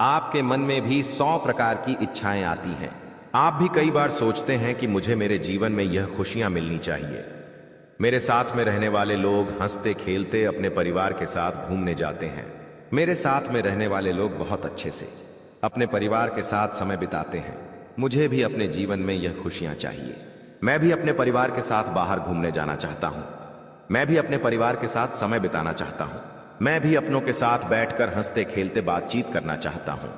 B: आपके मन में भी 100 प्रकार की इच्छाएं आती हैं। आप भी कई बार सोचते हैं कि मुझे मेरे जीवन में यह खुशियां मिलनी चाहिए, मेरे साथ में रहने वाले लोग हंसते खेलते अपने परिवार के साथ घूमने जाते हैं, मेरे साथ में रहने वाले लोग बहुत अच्छे से अपने परिवार के साथ समय बिताते हैं, मुझे भी अपने जीवन में यह खुशियां चाहिए। मैं भी अपने परिवार के साथ बाहर घूमने जाना चाहता हूं, मैं भी अपने परिवार के साथ समय बिताना चाहता हूं, मैं भी अपनों के साथ बैठकर हंसते खेलते बातचीत करना चाहता हूं।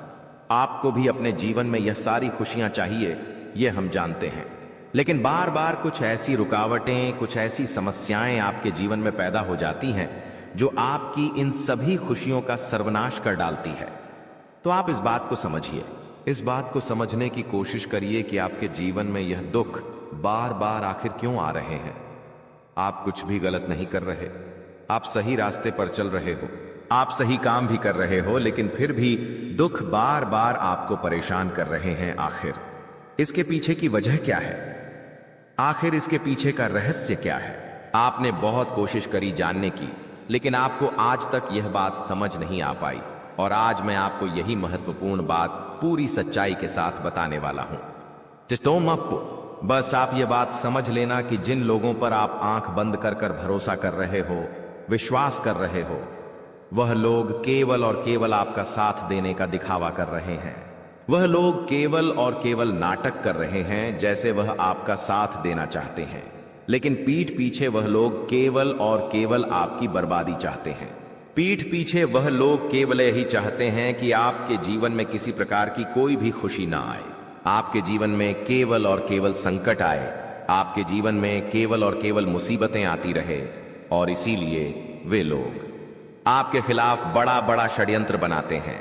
B: आपको भी अपने जीवन में यह सारी खुशियां चाहिए, यह हम जानते हैं, लेकिन बार बार कुछ ऐसी रुकावटें, कुछ ऐसी समस्याएं आपके जीवन में पैदा हो जाती हैं जो आपकी इन सभी खुशियों का सर्वनाश कर डालती है। तो आप इस बात को समझिए, इस बात को समझने की कोशिश करिए कि आपके जीवन में यह दुख बार बार आखिर क्यों आ रहे हैं। आप कुछ भी गलत नहीं कर रहे, आप सही रास्ते पर चल रहे हो, आप सही काम भी कर रहे हो, लेकिन फिर भी दुख बार बार आपको परेशान कर रहे हैं। आखिर इसके पीछे की वजह क्या है? आखिर इसके पीछे का रहस्य क्या है? आपने बहुत कोशिश करी जानने की, लेकिन आपको आज तक यह बात समझ नहीं आ पाई और आज मैं आपको यही महत्वपूर्ण बात पूरी सच्चाई के साथ बताने वाला हूं। बस आप यह बात समझ लेना कि जिन लोगों पर आप आंख बंद कर कर भरोसा कर रहे हो, विश्वास कर रहे हो, वह लोग केवल और केवल आपका साथ देने का दिखावा कर रहे हैं। वह लोग केवल और केवल नाटक कर रहे हैं जैसे वह आपका साथ देना चाहते हैं, लेकिन पीठ पीछे वह लोग केवल और केवल आपकी बर्बादी चाहते हैं। पीठ पीछे वह लोग केवल यही चाहते हैं कि आपके जीवन में किसी प्रकार की कोई भी खुशी ना आए, आपके जीवन में केवल और केवल संकट आए, आपके जीवन में केवल और केवल मुसीबतें आती रहे। और इसीलिए वे लोग आपके खिलाफ बड़ा बड़ा षड्यंत्र बनाते हैं।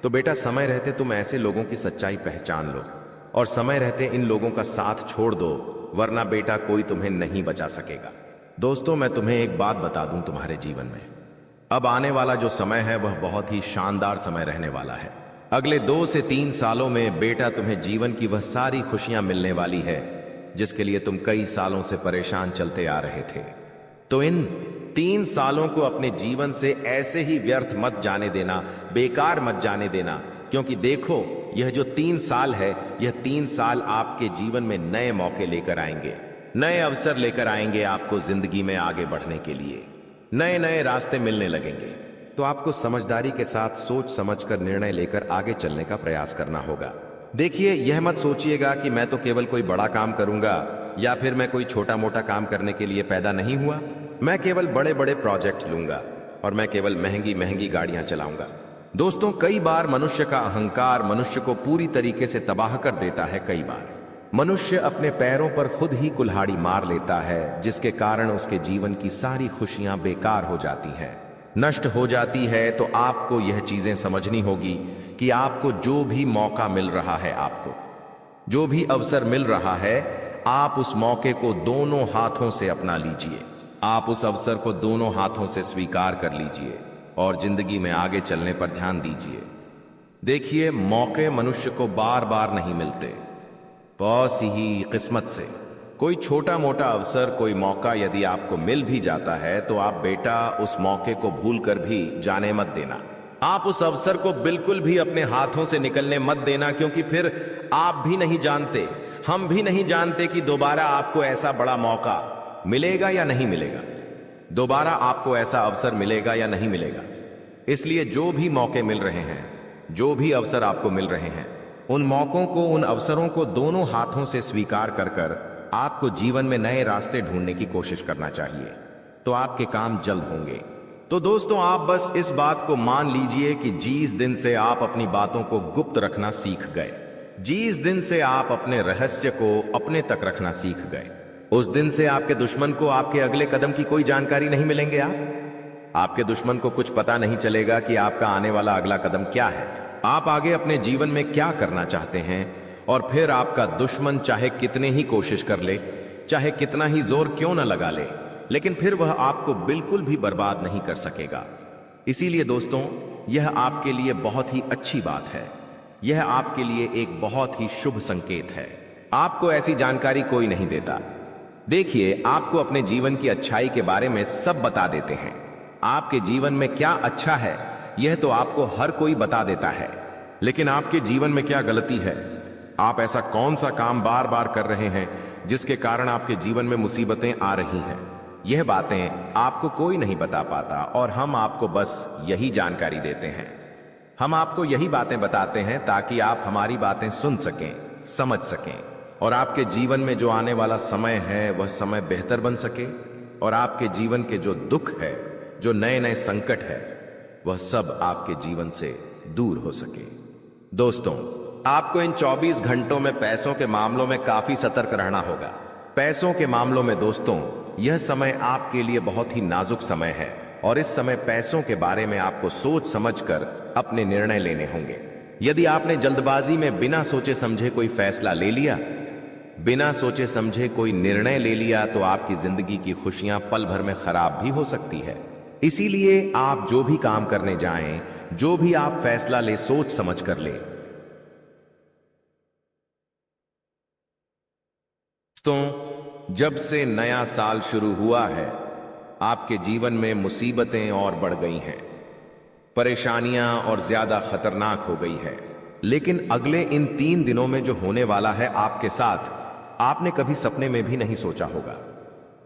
B: तो बेटा, समय रहते तुम ऐसे लोगों की सच्चाई पहचान लो और समय रहते इन लोगों का साथ छोड़ दो, वरना बेटा कोई तुम्हें नहीं बचा सकेगा। दोस्तों, मैं तुम्हें एक बात बता दूं, तुम्हारे जीवन में अब आने वाला जो समय है वह बहुत ही शानदार समय रहने वाला है। अगले 2 से 3 सालों में बेटा तुम्हें जीवन की वह सारी खुशियां मिलने वाली है जिसके लिए तुम कई सालों से परेशान चलते आ रहे थे। तो इन 3 सालों को अपने जीवन से ऐसे ही व्यर्थ मत जाने देना, बेकार मत जाने देना, क्योंकि देखो, यह जो 3 साल है, यह 3 साल आपके जीवन में नए मौके लेकर आएंगे, नए अवसर लेकर आएंगे आपको जिंदगी में आगे बढ़ने के लिए। नए नए रास्ते मिलने लगेंगे। तो आपको समझदारी के साथ सोच समझकर निर्णय लेकर आगे चलने का प्रयास करना होगा। देखिए, यह मत सोचिएगा कि मैं तो केवल कोई बड़ा काम करूंगा या फिर मैं कोई छोटा मोटा काम करने के लिए पैदा नहीं हुआ। मैं केवल बड़े बड़े प्रोजेक्ट लूंगा और मैं केवल महंगी महंगी गाड़ियां चलाऊंगा। दोस्तों, कई बार मनुष्य का अहंकार मनुष्य को पूरी तरीके से तबाह कर देता है। कई बार मनुष्य अपने पैरों पर खुद ही कुल्हाड़ी मार लेता है, जिसके कारण उसके जीवन की सारी खुशियां बेकार हो जाती हैं, नष्ट हो जाती है। तो आपको यह चीजें समझनी होगी कि आपको जो भी मौका मिल रहा है, आपको जो भी अवसर मिल रहा है, आप उस मौके को दोनों हाथों से अपना लीजिए। आप उस अवसर को दोनों हाथों से स्वीकार कर लीजिए और जिंदगी में आगे चलने पर ध्यान दीजिए। देखिए, मौके मनुष्य को बार बार नहीं मिलते, बस ही किस्मत से। कोई छोटा मोटा अवसर, कोई मौका यदि आपको मिल भी जाता है तो आप बेटा उस मौके को भूल कर भी जाने मत देना। आप उस अवसर को बिल्कुल भी अपने हाथों से निकलने मत देना, क्योंकि फिर आप भी नहीं जानते, हम भी नहीं जानते कि दोबारा आपको ऐसा बड़ा मौका मिलेगा या नहीं मिलेगा, दोबारा आपको ऐसा अवसर मिलेगा या नहीं मिलेगा। इसलिए जो भी मौके मिल रहे हैं, जो भी अवसर आपको मिल रहे हैं, उन मौकों को, उन अवसरों को दोनों हाथों से स्वीकार कर कर आपको जीवन में नए रास्ते ढूंढने की कोशिश करना चाहिए, तो आपके काम जल्द होंगे। तो दोस्तों, आप बस इस बात को मान लीजिए कि जिस दिन से आप अपनी बातों को गुप्त रखना सीख गए, जिस दिन से आप अपने रहस्य को अपने तक रखना सीख गए, उस दिन से आपके दुश्मन को आपके अगले कदम की कोई जानकारी नहीं मिलेंगे। आपके दुश्मन को कुछ पता नहीं चलेगा कि आपका आने वाला अगला कदम क्या है, आप आगे अपने जीवन में क्या करना चाहते हैं। और फिर आपका दुश्मन चाहे कितने ही कोशिश कर ले, चाहे कितना ही जोर क्यों न लगा ले, लेकिन फिर वह आपको बिल्कुल भी बर्बाद नहीं कर सकेगा। इसीलिए दोस्तों, यह आपके लिए बहुत ही अच्छी बात है, यह आपके लिए एक बहुत ही शुभ संकेत है। आपको ऐसी जानकारी कोई नहीं देता। देखिए, आपको अपने जीवन की अच्छाई के बारे में सब बता देते हैं। आपके जीवन में क्या अच्छा है, यह तो आपको हर कोई बता देता है, लेकिन आपके जीवन में क्या गलती है, आप ऐसा कौन सा काम बार बार कर रहे हैं जिसके कारण आपके जीवन में मुसीबतें आ रही हैं, यह बातें आपको कोई नहीं बता पाता और हम आपको बस यही जानकारी देते हैं। हम आपको यही बातें बताते हैं ताकि आप हमारी बातें सुन सकें, समझ सकें, और आपके जीवन में जो आने वाला समय है वह समय बेहतर बन सके, और आपके जीवन के जो दुख है, जो नए नए संकट है, वह सब आपके जीवन से दूर हो सके। दोस्तों, आपको इन 24 घंटों में पैसों के मामलों में काफी सतर्क रहना होगा। पैसों के मामलों में दोस्तों, यह समय आपके लिए बहुत ही नाजुक समय है, और इस समय पैसों के बारे में आपको सोच समझकर अपने निर्णय लेने होंगे। यदि आपने जल्दबाजी में बिना सोचे समझे कोई फैसला ले लिया, बिना सोचे समझे कोई निर्णय ले लिया, तो आपकी जिंदगी की खुशियां पल भर में खराब भी हो सकती है। इसीलिए आप जो भी काम करने जाएं, जो भी आप फैसला ले, सोच समझ कर ले। तो जब से नया साल शुरू हुआ है, आपके जीवन में मुसीबतें और बढ़ गई हैं, परेशानियां और ज्यादा खतरनाक हो गई है। लेकिन अगले इन 3 दिनों में जो होने वाला है आपके साथ, आपने कभी सपने में भी नहीं सोचा होगा।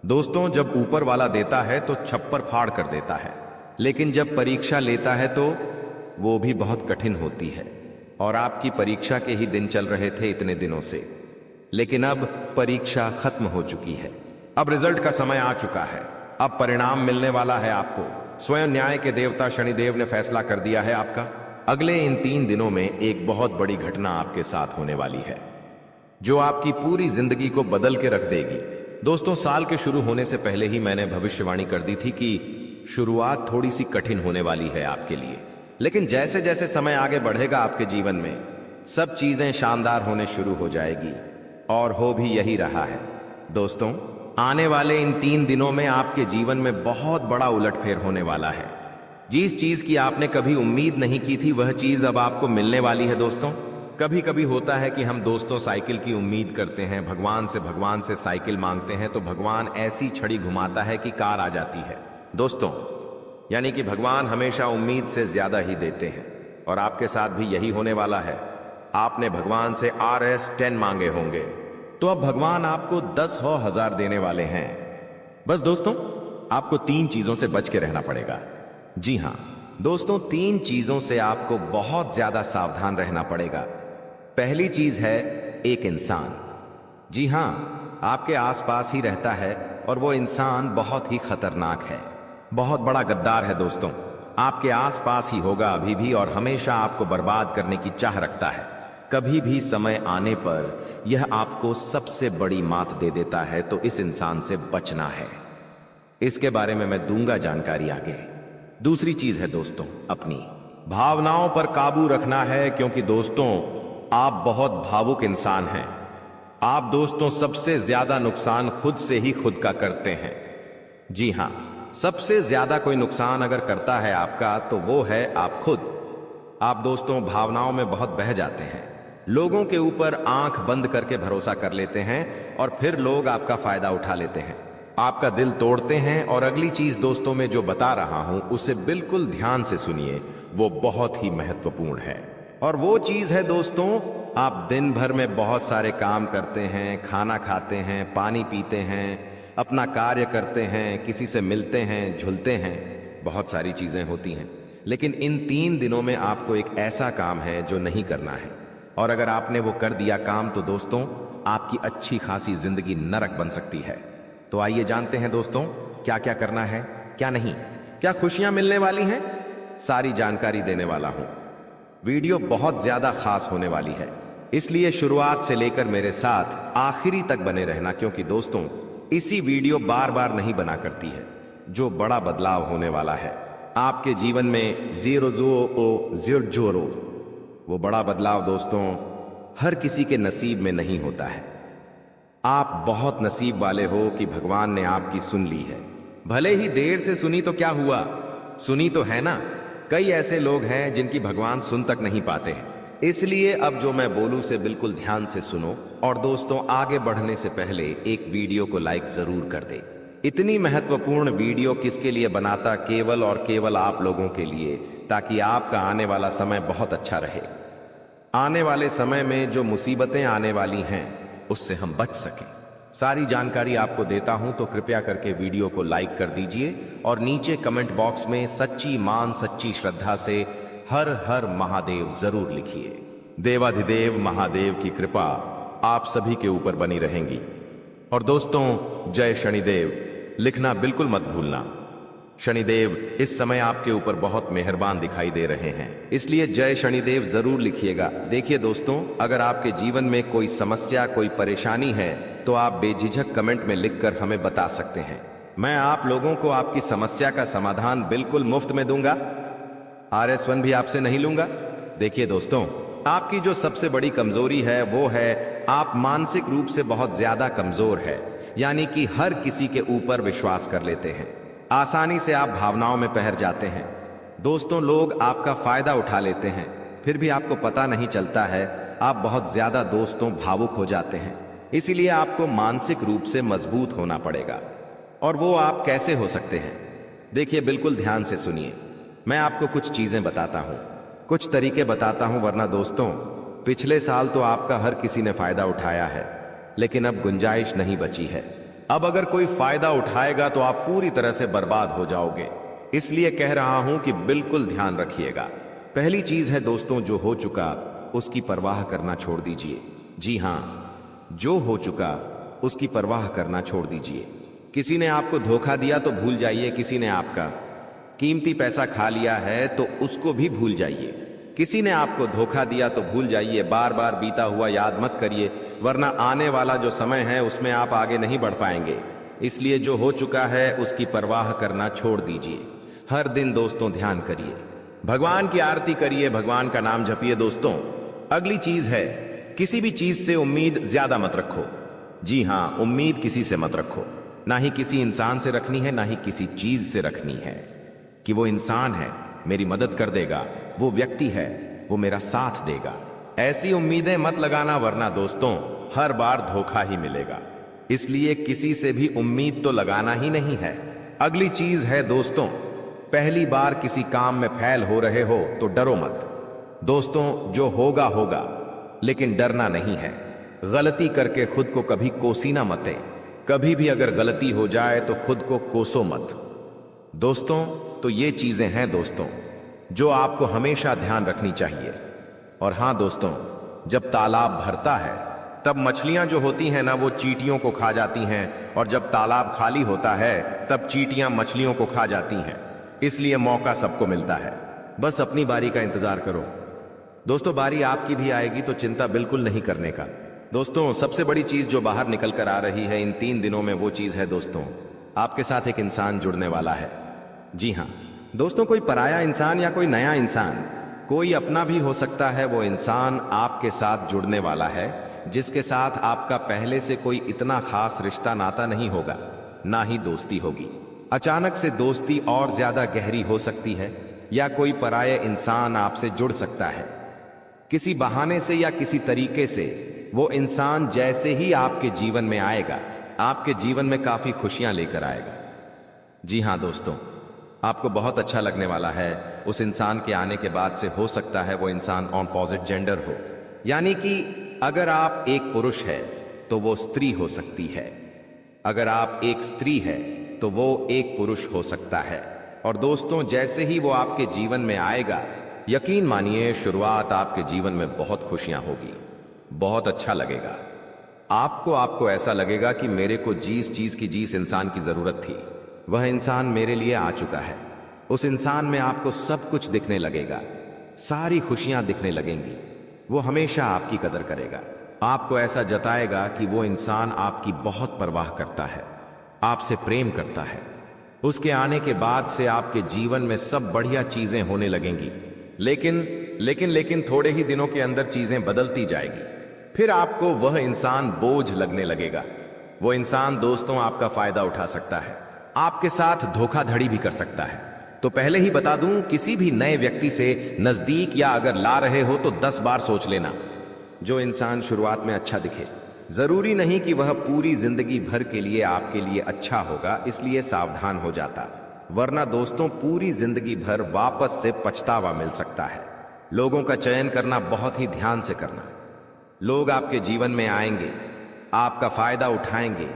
B: दोस्तों, जब ऊपर वाला देता है तो छप्पर फाड़ कर देता है, लेकिन जब परीक्षा लेता है तो वो भी बहुत कठिन होती है। और आपकी परीक्षा के ही दिन चल रहे थे इतने दिनों से, लेकिन अब परीक्षा खत्म हो चुकी है। अब रिजल्ट का समय आ चुका है, अब परिणाम मिलने वाला है आपको। स्वयं न्याय के देवता शनिदेव ने फैसला कर दिया है आपका। अगले इन 3 दिनों में एक बहुत बड़ी घटना आपके साथ होने वाली है, जो आपकी पूरी जिंदगी को बदल के रख देगी। दोस्तों, साल के शुरू होने से पहले ही मैंने भविष्यवाणी कर दी थी कि शुरुआत थोड़ी सी कठिन होने वाली है आपके लिए, लेकिन जैसे जैसे समय आगे बढ़ेगा आपके जीवन में, सब चीजें शानदार होने शुरू हो जाएगी, और हो भी यही रहा है। दोस्तों, आने वाले इन 3 दिनों में आपके जीवन में बहुत बड़ा उलटफेर होने वाला है। जिस चीज की आपने कभी उम्मीद नहीं की थी, वह चीज अब आपको मिलने वाली है। दोस्तों, कभी कभी होता है कि हम दोस्तों साइकिल की उम्मीद करते हैं, भगवान से साइकिल मांगते हैं, तो भगवान ऐसी छड़ी घुमाता है कि कार आ जाती है। दोस्तों, यानी कि भगवान हमेशा उम्मीद से ज्यादा ही देते हैं, और आपके साथ भी यही होने वाला है। आपने भगवान से RS10 मांगे होंगे, तो अब भगवान आपको 10,000 देने वाले हैं। बस दोस्तों, आपको 3 चीजों से बच के रहना पड़ेगा। जी हां दोस्तों, 3 चीजों से आपको बहुत ज्यादा सावधान रहना पड़ेगा। पहली चीज है एक इंसान। जी हां, आपके आसपास ही रहता है, और वो इंसान बहुत ही खतरनाक है, बहुत बड़ा गद्दार है। दोस्तों, आपके आसपास ही होगा अभी भी, और हमेशा आपको बर्बाद करने की चाह रखता है। कभी भी समय आने पर यह आपको सबसे बड़ी मात दे देता है, तो इस इंसान से बचना है। इसके बारे में मैं दूंगा जानकारी आगे। दूसरी चीज है दोस्तों, अपनी भावनाओं पर काबू रखना है, क्योंकि दोस्तों, आप बहुत भावुक इंसान हैं। आप दोस्तों सबसे ज्यादा नुकसान खुद से ही खुद का करते हैं। जी हां, सबसे ज्यादा कोई नुकसान अगर करता है आपका, तो वो है आप खुद। आप दोस्तों भावनाओं में बहुत बह जाते हैं, लोगों के ऊपर आंख बंद करके भरोसा कर लेते हैं, और फिर लोग आपका फायदा उठा लेते हैं, आपका दिल तोड़ते हैं। और अगली चीज दोस्तों, मैं जो बता रहा हूं उसे बिल्कुल ध्यान से सुनिए। वो बहुत ही महत्वपूर्ण है। और वो चीज है दोस्तों, आप दिन भर में बहुत सारे काम करते हैं, खाना खाते हैं, पानी पीते हैं, अपना कार्य करते हैं, किसी से मिलते हैं, झुलते हैं, बहुत सारी चीजें होती हैं, लेकिन इन 3 दिनों में आपको एक ऐसा काम है जो नहीं करना है। और अगर आपने वो कर दिया काम तो दोस्तों आपकी अच्छी खासी जिंदगी नरक बन सकती है। तो आइए जानते हैं दोस्तों क्या क्या करना है, क्या नहीं, क्या खुशियां मिलने वाली हैं, सारी जानकारी देने वाला हूं। वीडियो बहुत ज्यादा खास होने वाली है, इसलिए शुरुआत से लेकर मेरे साथ आखिरी तक बने रहना, क्योंकि दोस्तों इसी वीडियो बार बार नहीं बना करती है। जो बड़ा बदलाव होने वाला है आपके जीवन में, जीरो, वो बड़ा बदलाव दोस्तों हर किसी के नसीब में नहीं होता है। आप बहुत नसीब वाले हो कि भगवान ने आपकी सुन ली है। भले ही देर से सुनी तो क्या हुआ, सुनी तो है ना। कई ऐसे लोग हैं जिनकी भगवान सुन तक नहीं पाते हैं। इसलिए अब जो मैं बोलूं से बिल्कुल ध्यान से सुनो। और दोस्तों आगे बढ़ने से पहले एक वीडियो को लाइक जरूर कर दे। इतनी महत्वपूर्ण वीडियो किसके लिए बनाता, केवल और केवल आप लोगों के लिए, ताकि आपका आने वाला समय बहुत अच्छा रहे। आने वाले समय में जो मुसीबतें आने वाली हैं उससे हम बच सकें। सारी जानकारी आपको देता हूं, तो कृपया करके वीडियो को लाइक कर दीजिए और नीचे कमेंट बॉक्स में सच्ची मान सच्ची श्रद्धा से हर हर महादेव जरूर लिखिए। देवाधिदेव महादेव की कृपा आप सभी के ऊपर बनी रहेंगी। और दोस्तों जय शनिदेव लिखना बिल्कुल मत भूलना। शनिदेव इस समय आपके ऊपर बहुत मेहरबान दिखाई दे रहे हैं, इसलिए जय शनिदेव जरूर लिखिएगा। देखिए दोस्तों, अगर आपके जीवन में कोई समस्या, कोई परेशानी है तो आप बेझिझक कमेंट में लिखकर हमें बता सकते हैं। मैं आप लोगों को आपकी समस्या का समाधान बिल्कुल मुफ्त में दूंगा। RS1 भी आपसे नहीं लूंगा। देखिए दोस्तों, आपकी जो सबसे बड़ी कमजोरी है वो है आप मानसिक रूप से बहुत ज्यादा कमजोर है, यानी कि हर किसी के ऊपर विश्वास कर लेते हैं। आसानी से आप भावनाओं में बहर जाते हैं। दोस्तों लोग आपका फायदा उठा लेते हैं, फिर भी आपको पता नहीं चलता है। आप बहुत ज्यादा दोस्तों भावुक हो जाते हैं। इसीलिए आपको मानसिक रूप से मजबूत होना पड़ेगा। और वो आप कैसे हो सकते हैं? देखिए बिल्कुल ध्यान से सुनिए। मैं आपको कुछ चीजें बताता हूं, कुछ तरीके बताता हूं, वरना दोस्तों पिछले साल तो आपका हर किसी ने फायदा उठाया है, लेकिन अब गुंजाइश नहीं बची है। अब अगर कोई फायदा उठाएगा तो आप पूरी तरह से बर्बाद हो जाओगे। इसलिए कह रहा हूं कि बिल्कुल ध्यान रखिएगा। पहली चीज है दोस्तों, जो हो चुका उसकी परवाह करना छोड़ दीजिए। जी हां, जो हो चुका उसकी परवाह करना छोड़ दीजिए। किसी ने आपको धोखा दिया तो भूल जाइए। किसी ने आपका कीमती पैसा खा लिया है तो उसको भी भूल जाइए। किसी ने आपको धोखा दिया तो भूल जाइए। बार बार बीता हुआ याद मत करिए, वरना आने वाला जो समय है उसमें आप आगे नहीं बढ़ पाएंगे। इसलिए जो हो चुका है उसकी परवाह करना छोड़ दीजिए। हर दिन दोस्तों ध्यान करिए, भगवान की आरती करिए, भगवान का नाम जपिए। दोस्तों अगली चीज है, किसी भी चीज से उम्मीद ज्यादा मत रखो। जी हां, उम्मीद किसी से मत रखो। ना ही किसी इंसान से रखनी है, ना ही किसी चीज से रखनी है कि वो इंसान है मेरी मदद कर देगा, वो व्यक्ति है वो मेरा साथ देगा। ऐसी उम्मीदें मत लगाना, वरना दोस्तों हर बार धोखा ही मिलेगा। इसलिए किसी से भी उम्मीद तो लगाना ही नहीं है। अगली चीज है दोस्तों, पहली बार किसी काम में फेल हो रहे हो तो डरो मत। दोस्तों जो होगा होगा, लेकिन डरना नहीं है। गलती करके खुद को कभी कोसीना मते। कभी भी अगर गलती हो जाए तो खुद को कोसो मत। दोस्तों तो ये चीजें हैं दोस्तों जो आपको हमेशा ध्यान रखनी चाहिए। और हां दोस्तों, जब तालाब भरता है तब मछलियां जो होती हैं ना वो चींटियों को खा जाती हैं, और जब तालाब खाली होता है तब चींटियां मछलियों को खा जाती हैं। इसलिए मौका सबको मिलता है, बस अपनी बारी का इंतजार करो। दोस्तों बारी आपकी भी आएगी, तो चिंता बिल्कुल नहीं करने का। दोस्तों सबसे बड़ी चीज जो बाहर निकल कर आ रही है इन 3 दिनों में, वो चीज है दोस्तों, आपके साथ एक इंसान जुड़ने वाला है। जी हां दोस्तों, कोई पराया इंसान या कोई नया इंसान, कोई अपना भी हो सकता है। वो इंसान आपके साथ जुड़ने वाला है जिसके साथ आपका पहले से कोई इतना खास रिश्ता नाता नहीं होगा, ना ही दोस्ती होगी। अचानक से दोस्ती और ज्यादा गहरी हो सकती है, या कोई पराया इंसान आपसे जुड़ सकता है किसी बहाने से या किसी तरीके से। वो इंसान जैसे ही आपके जीवन में आएगा, आपके जीवन में काफी खुशियां लेकर आएगा। जी हां दोस्तों, आपको बहुत अच्छा लगने वाला है। उस इंसान के आने के बाद से हो सकता है वो इंसान ऑपोजिट जेंडर हो, यानी कि अगर आप एक पुरुष है तो वो स्त्री हो सकती है, अगर आप एक स्त्री है तो वो एक पुरुष हो सकता है। और दोस्तों, जैसे ही वो आपके जीवन में आएगा, यकीन मानिए शुरुआत आपके जीवन में बहुत खुशियां होगी, बहुत अच्छा लगेगा। आपको ऐसा लगेगा कि मेरे को जिस चीज की जिस इंसान की जरूरत थी वह इंसान मेरे लिए आ चुका है। उस इंसान में आपको सब कुछ दिखने लगेगा, सारी खुशियां दिखने लगेंगी। वो हमेशा आपकी कदर करेगा, आपको ऐसा जताएगा कि वो इंसान आपकी बहुत परवाह करता है, आपसे प्रेम करता है। उसके आने के बाद से आपके जीवन में सब बढ़िया चीजें होने लगेंगी। लेकिन थोड़े ही दिनों के अंदर चीजें बदलती जाएगी। फिर आपको वह इंसान बोझ लगने लगेगा। वो इंसान दोस्तों आपका फायदा उठा सकता है, आपके साथ धोखाधड़ी भी कर सकता है। तो पहले ही बता दूं, किसी भी नए व्यक्ति से नजदीक या अगर ला रहे हो तो 10 बार सोच लेना। जो इंसान शुरुआत में अच्छा दिखे, जरूरी नहीं कि वह पूरी जिंदगी भर के लिए आपके लिए अच्छा होगा, इसलिए सावधान हो जाता, वरना दोस्तों पूरी जिंदगी भर वापस से पछतावा मिल सकता है। लोगों का चयन करना बहुत ही ध्यान से करना। लोग आपके जीवन में आएंगे, आपका फायदा उठाएंगे,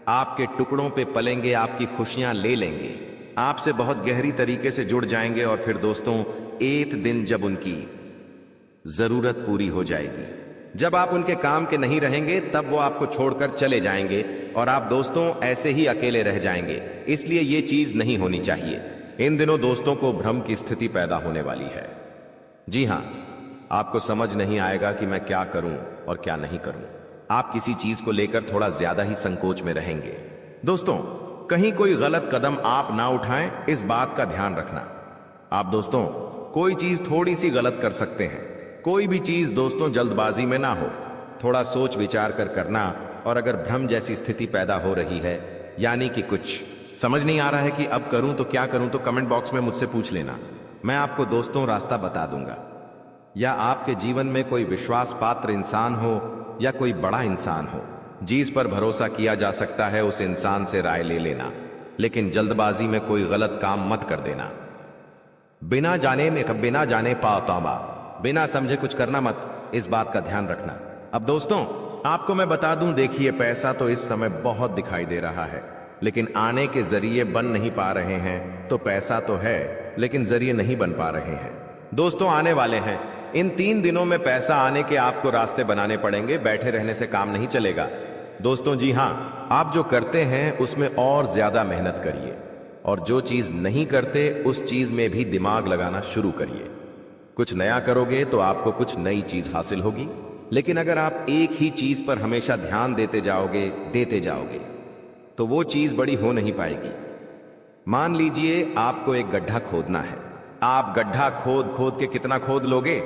B: आपके टुकड़ों पे पलेंगे, आपकी खुशियां ले लेंगे, आपसे बहुत गहरी तरीके से जुड़ जाएंगे। और फिर दोस्तों, एक दिन जब उनकी जरूरत पूरी हो जाएगी, जब आप उनके काम के नहीं रहेंगे, तब वो आपको छोड़कर चले जाएंगे और आप दोस्तों ऐसे ही अकेले रह जाएंगे। इसलिए ये चीज नहीं होनी चाहिए। इन दिनों दोस्तों को भ्रम की स्थिति पैदा होने वाली है। जी हां, आपको समझ नहीं आएगा कि मैं क्या करूं और क्या नहीं करूं। आप किसी चीज को लेकर थोड़ा ज्यादा ही संकोच में रहेंगे। दोस्तों, कहीं कोई गलत कदम आप ना उठाएं, इस बात का ध्यान रखना। आप दोस्तों कोई चीज थोड़ी सी गलत कर सकते हैं। कोई भी चीज दोस्तों जल्दबाजी में ना हो, थोड़ा सोच विचार कर करना। और अगर भ्रम जैसी स्थिति पैदा हो रही है, यानी कि कुछ समझ नहीं आ रहा है कि अब करूं तो क्या करूं, तो कमेंट बॉक्स में मुझसे पूछ लेना। मैं आपको दोस्तों रास्ता बता दूंगा। या आपके जीवन में कोई विश्वास पात्र इंसान हो या कोई बड़ा इंसान हो जिस पर भरोसा किया जा सकता है, उस इंसान से राय ले लेना। लेकिन जल्दबाजी में कोई गलत काम मत कर देना। बिना जाने पातामा, बिना समझे कुछ करना मत, इस बात का ध्यान रखना। अब दोस्तों आपको मैं बता दूं, देखिए पैसा तो इस समय बहुत दिखाई दे रहा है, लेकिन आने के जरिए बन नहीं पा रहे हैं। तो पैसा तो है लेकिन जरिए नहीं बन पा रहे हैं। दोस्तों आने वाले हैं, इन 3 दिनों में पैसा आने के आपको रास्ते बनाने पड़ेंगे। बैठे रहने से काम नहीं चलेगा दोस्तों। जी हां, आप जो करते हैं उसमें और ज्यादा मेहनत करिए, और जो चीज नहीं करते उस चीज में भी दिमाग लगाना शुरू करिए। कुछ नया करोगे तो आपको कुछ नई चीज हासिल होगी। लेकिन अगर आप एक ही चीज पर हमेशा ध्यान देते जाओगे तो वो चीज बड़ी हो नहीं पाएगी। मान लीजिए आपको एक गड्ढा खोदना है। आप गड्ढा खोद के कितना खोद लोगे?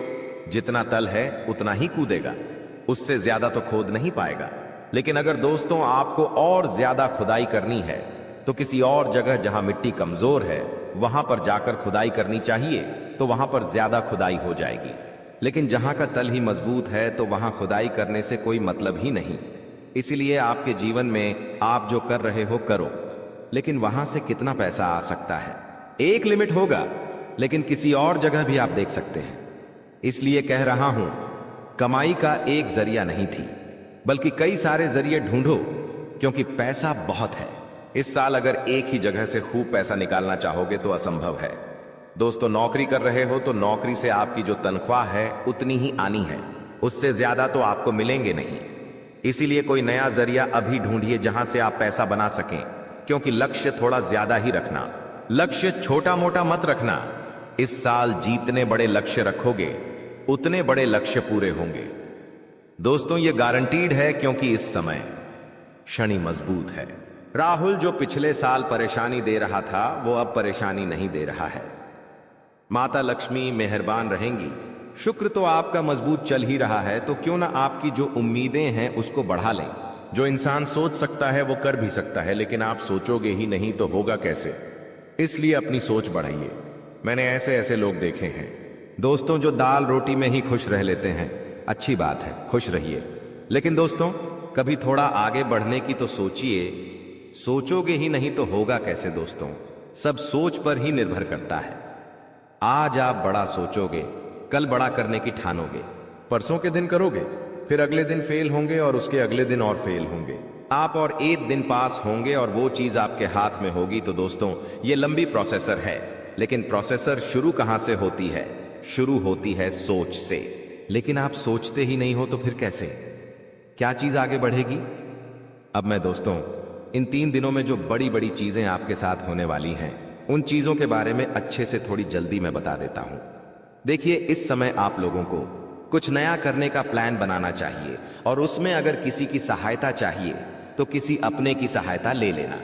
B: जितना तल है उतना ही कूदेगा, उससे ज्यादा तो खोद नहीं पाएगा। लेकिन अगर दोस्तों आपको और ज्यादा खुदाई करनी है तो किसी और जगह जहां मिट्टी कमजोर है वहां पर जाकर खुदाई करनी चाहिए, तो वहां पर ज्यादा खुदाई हो जाएगी। लेकिन जहां का तल ही मजबूत है तो वहां खुदाई करने से कोई मतलब ही नहीं। इसलिए आपके जीवन में आप जो कर रहे हो करो, लेकिन वहां से कितना पैसा आ सकता है, एक लिमिट होगा। लेकिन किसी और जगह भी आप देख सकते हैं। इसलिए कह रहा हूं, कमाई का एक जरिया नहीं थी, बल्कि कई सारे जरिए ढूंढो, क्योंकि पैसा बहुत है। इस साल अगर एक ही जगह से खूब पैसा निकालना चाहोगे तो असंभव है। दोस्तों नौकरी कर रहे हो तो नौकरी से आपकी जो तनख्वाह है उतनी ही आनी है, उससे ज्यादा तो आपको मिलेंगे नहीं। इसीलिए कोई नया जरिया अभी ढूंढिए जहां से आप पैसा बना सकें, क्योंकि लक्ष्य थोड़ा ज्यादा ही रखना। लक्ष्य छोटा मोटा मत रखना। इस साल जितने बड़े लक्ष्य रखोगे उतने बड़े लक्ष्य पूरे होंगे। दोस्तों ये गारंटीड है, क्योंकि इस समय शनि मजबूत है। राहुल जो पिछले साल परेशानी दे रहा था वो अब परेशानी नहीं दे रहा है। माता लक्ष्मी मेहरबान रहेंगी। शुक्र तो आपका मजबूत चल ही रहा है, तो क्यों ना आपकी जो उम्मीदें हैं उसको बढ़ा लें। जो इंसान सोच सकता है वो कर भी सकता है, लेकिन आप सोचोगे ही नहीं तो होगा कैसे? इसलिए अपनी सोच बढ़ाइए। मैंने ऐसे ऐसे लोग देखे हैं दोस्तों जो दाल रोटी में ही खुश रह लेते हैं। अच्छी बात है, खुश रहिए, लेकिन दोस्तों कभी थोड़ा आगे बढ़ने की तो सोचिए। सोचोगे ही नहीं तो होगा कैसे दोस्तों? सब सोच पर ही निर्भर करता है। आज आप बड़ा सोचोगे, कल बड़ा करने की ठानोगे, परसों के दिन करोगे, फिर अगले दिन फेल होंगे और उसके अगले दिन और फेल होंगे। आप और एक दिन पास होंगे और वो चीज आपके हाथ में होगी। तो दोस्तों, ये लंबी प्रोसेसर है, लेकिन प्रोसेसर शुरू कहां से होती है? शुरू होती है सोच से। लेकिन आप सोचते ही नहीं हो तो फिर कैसे? क्या चीज आगे बढ़ेगी? अब मैं दोस्तों इन 3 दिनों में जो बड़ी बड़ी चीजें आपके साथ होने वाली हैं, उन चीजों के बारे में अच्छे से थोड़ी जल्दी मैं बता देता हूं। देखिए, इस समय आप लोगों को कुछ नया करने का प्लान बनाना चाहिए, और उसमें अगर किसी की सहायता चाहिए तो किसी अपने की सहायता ले लेना।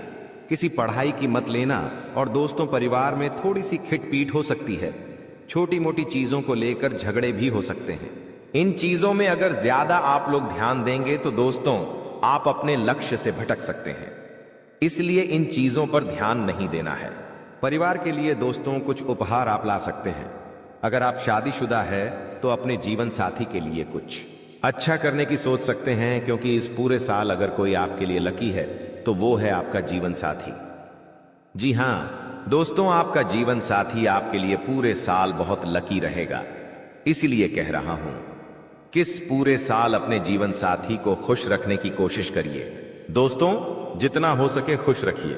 B: किसी पढ़ाई की मत लेना। और दोस्तों, परिवार में थोड़ी सी खिटपीट हो सकती है, छोटी मोटी चीजों को लेकर झगड़े भी हो सकते हैं। इन चीजों में अगर ज्यादा आप लोग ध्यान देंगे तो दोस्तों आप अपने लक्ष्य से भटक सकते हैं। इसलिए इन चीजों पर ध्यान नहीं देना है। परिवार के लिए दोस्तों कुछ उपहार आप ला सकते हैं। अगर आप शादीशुदा है तो अपने जीवन साथी के लिए कुछ अच्छा करने की सोच सकते हैं, क्योंकि इस पूरे साल अगर कोई आपके लिए लकी है तो वो है आपका जीवन साथी। जी हां दोस्तों, आपका जीवन साथी आपके लिए पूरे साल बहुत लकी रहेगा। इसलिए कह रहा हूं, किस पूरे साल अपने जीवन साथी को खुश रखने की कोशिश करिए। दोस्तों, जितना हो सके खुश रखिए।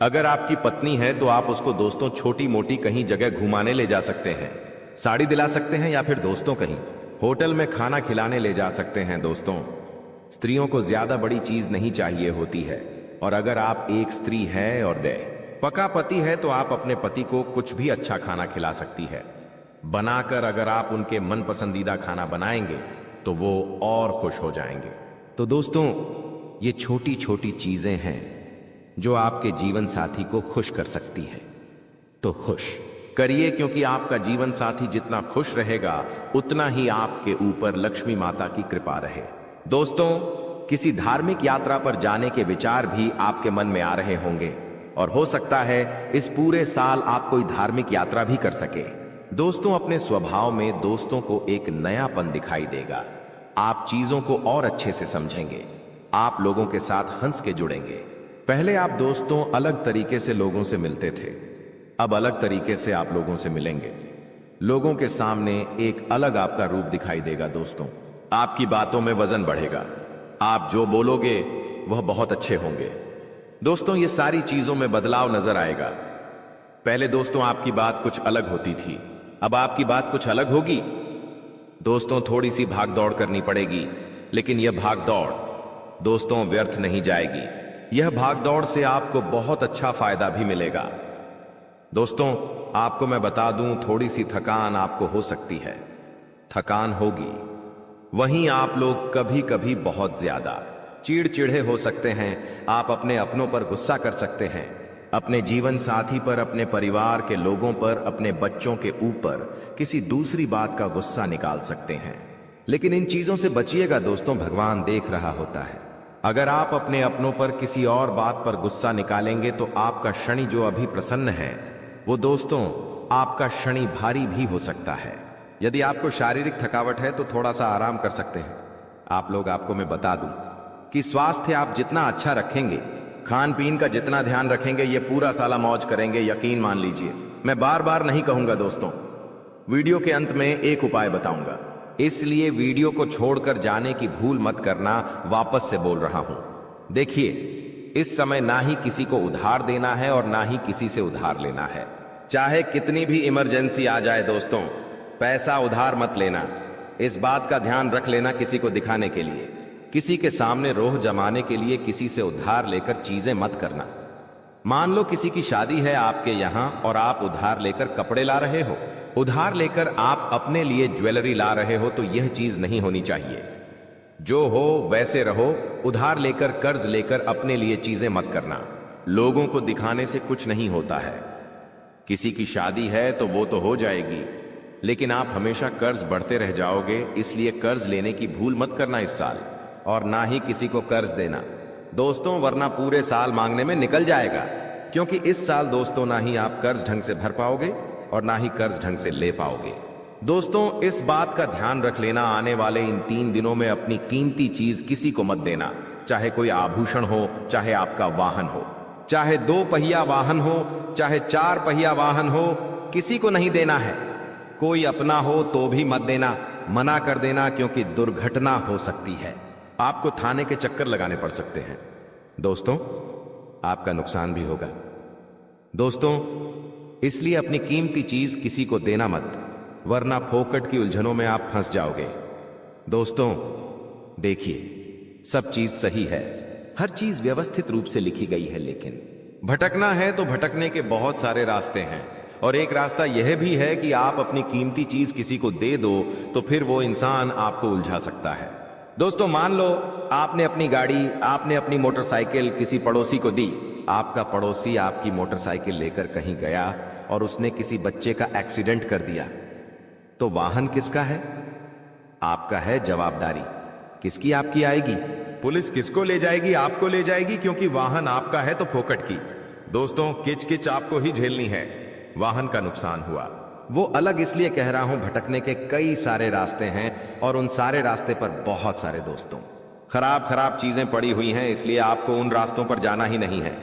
B: अगर आपकी पत्नी है तो आप उसको दोस्तों छोटी मोटी कहीं जगह घुमाने ले जा सकते हैं, साड़ी दिला सकते हैं, या फिर दोस्तों कहीं होटल में खाना खिलाने ले जा सकते हैं। दोस्तों, स्त्रियों को ज्यादा बड़ी चीज नहीं चाहिए होती है, और अगर आप एक स्त्री है और पका पति है तो आप अपने पति को कुछ भी अच्छा खाना खिला सकती है बनाकर। अगर आप उनके मन पसंदीदा खाना बनाएंगे तो वो और खुश हो जाएंगे। तो दोस्तों, ये छोटी छोटी चीजें हैं जो आपके जीवन साथी को खुश कर सकती है। तो खुश करिए, क्योंकि आपका जीवन साथी जितना खुश रहेगा उतना ही आपके ऊपर लक्ष्मी माता की कृपा रहे। दोस्तों, किसी धार्मिक यात्रा पर जाने के विचार भी आपके मन में आ रहे होंगे, और हो सकता है इस पूरे साल आप कोई धार्मिक यात्रा भी कर सके। दोस्तों, अपने स्वभाव में दोस्तों को एक नयापन दिखाई देगा। आप चीजों को और अच्छे से समझेंगे, आप लोगों के साथ हंस के जुड़ेंगे। पहले आप दोस्तों अलग तरीके से लोगों से मिलते थे, अब अलग तरीके से आप लोगों से मिलेंगे। लोगों के सामने एक अलग आपका रूप दिखाई देगा। दोस्तों, आपकी बातों में वजन बढ़ेगा, आप जो बोलोगे वह बहुत अच्छे होंगे। दोस्तों, ये सारी चीजों में बदलाव नजर आएगा। पहले दोस्तों आपकी बात कुछ अलग होती थी, अब आपकी बात कुछ अलग होगी। दोस्तों, थोड़ी सी भाग दौड़ करनी पड़ेगी, लेकिन यह भाग दौड़ दोस्तों व्यर्थ नहीं जाएगी। यह भाग दौड़ से आपको बहुत अच्छा फायदा भी मिलेगा। दोस्तों, आपको मैं बता दूं, थोड़ी सी थकान आपको हो सकती है, थकान होगी। वहीं आप लोग कभी कभी बहुत ज्यादा चिड़चिड़े हो सकते हैं। आप अपने अपनों पर गुस्सा कर सकते हैं, अपने जीवन साथी पर, अपने परिवार के लोगों पर, अपने बच्चों के ऊपर किसी दूसरी बात का गुस्सा निकाल सकते हैं। लेकिन इन चीजों से बचिएगा दोस्तों, भगवान देख रहा होता है। अगर आप अपने अपनों पर किसी और बात पर गुस्सा निकालेंगे तो आपका शनि जो अभी प्रसन्न है वो दोस्तों आपका शनि भारी भी हो सकता है। यदि आपको शारीरिक थकावट है तो थोड़ा सा आराम कर सकते हैं। आपको मैं बता दूं कि स्वास्थ्य आप जितना अच्छा रखेंगे, खान पीन का जितना ध्यान रखेंगे, ये पूरा साला मौज करेंगे, यकीन मान लीजिए। मैं बार बार नहीं कहूंगा दोस्तों, वीडियो के अंत में एक उपाय बताऊंगा, इसलिए वीडियो को छोड़कर जाने की भूल मत करना। वापस से बोल रहा हूं, देखिए, इस समय ना ही किसी को उधार देना है और ना ही किसी से उधार लेना है। चाहे कितनी भी इमरजेंसी आ जाए दोस्तों, पैसा उधार मत लेना। इस बात का ध्यान रख लेना, किसी को दिखाने के लिए, किसी के सामने रोह जमाने के लिए किसी से उधार लेकर चीजें मत करना। मान लो किसी की शादी है आपके यहां और आप उधार लेकर कपड़े ला रहे हो, उधार लेकर आप अपने लिए ज्वेलरी ला रहे हो, तो यह चीज नहीं होनी चाहिए। जो हो वैसे रहो। उधार लेकर, कर्ज लेकर अपने लिए चीजें मत करना। लोगों को दिखाने से कुछ नहीं होता है। किसी की शादी है तो वो तो हो जाएगी, लेकिन आप हमेशा कर्ज बढ़ते रह जाओगे। इसलिए कर्ज लेने की भूल मत करना इस साल, और ना ही किसी को कर्ज देना दोस्तों, वरना पूरे साल मांगने में निकल जाएगा। क्योंकि इस साल दोस्तों ना ही आप कर्ज ढंग से भर पाओगे और ना ही कर्ज ढंग से ले पाओगे। दोस्तों, इस बात का ध्यान रख लेना, आने वाले इन 3 दिनों में अपनी कीमती चीज किसी को मत देना, चाहे कोई आभूषण हो, चाहे आपका वाहन हो। चाहे 2 पहिया वाहन हो, चाहे 4 पहिया वाहन हो, किसी को नहीं देना है। कोई अपना हो तो भी मत देना, मना कर देना, क्योंकि दुर्घटना हो सकती है। आपको थाने के चक्कर लगाने पड़ सकते हैं। दोस्तों, आपका नुकसान भी होगा। दोस्तों, इसलिए अपनी कीमती चीज किसी को देना मत, वरना फोकट की उलझनों में आप फंस जाओगे। दोस्तों, देखिए, सब चीज सही है, हर चीज व्यवस्थित रूप से लिखी गई है, लेकिन भटकना है तो भटकने के बहुत सारे रास्ते हैं। और एक रास्ता यह भी है कि आप अपनी कीमती चीज किसी को दे दो तो फिर वो इंसान आपको उलझा सकता है। दोस्तों, मान लो आपने अपनी गाड़ी, आपने अपनी मोटरसाइकिल किसी पड़ोसी को दी। आपका पड़ोसी आपकी मोटरसाइकिल लेकर कहीं गया और उसने किसी बच्चे का एक्सीडेंट कर दिया, तो वाहन किसका है? आपका है। जवाबदारी किसकी आपकी आएगी? पुलिस किसको ले जाएगी? आपको ले जाएगी, क्योंकि वाहन आपका है तो फोकट की। दोस्तों, किच किच आपको ही झेलनी है। वाहन का नुकसान हुआ, वो अलग इसलिए कह रहा हूं, भटकने के कई सारे रास्ते हैं और उन सारे रास्ते पर बहुत सारे दोस्तों खराब खराब चीजें पड़ी हुई हैं, इसलिए आपको उन रास्तों पर जाना ही नहीं है।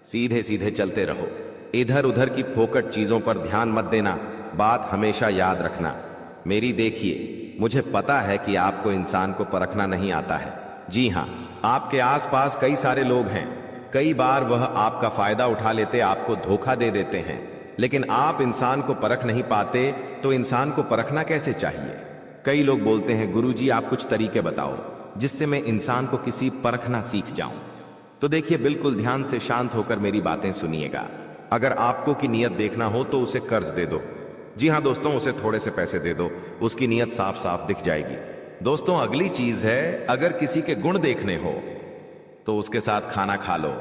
B: सीधे सीधे चलते रहो। इधर उधर की फोकट चीजों पर ध्यान मत देना। बात हमेशा याद रखना मेरी। देखिए, मुझे पता है कि आपको इंसान को परखना नहीं आता है। जी हां, आपके आसपास कई सारे लोग हैं। कई बार वह आपका फायदा उठा लेते, आपको धोखा दे देते हैं, लेकिन आप इंसान को परख नहीं पाते, तो इंसान को परखना कैसे चाहिए? कई लोग बोलते हैं, गुरुजी आप कुछ तरीके बताओ जिससे मैं इंसान को किसी परखना सीख जाऊं। तो देखिए, बिल्कुल ध्यान से शांत होकर मेरी बातें सुनिएगा। अगर आपको की नियत देखना हो तो उसे कर्ज दे दो। जी हां दोस्तों, उसे थोड़े से पैसे दे दो, उसकी नियत साफ साफ दिख जाएगी। दोस्तों, अगली चीज है, अगर किसी के गुण देखने हो तो उसके साथ खाना खा लो।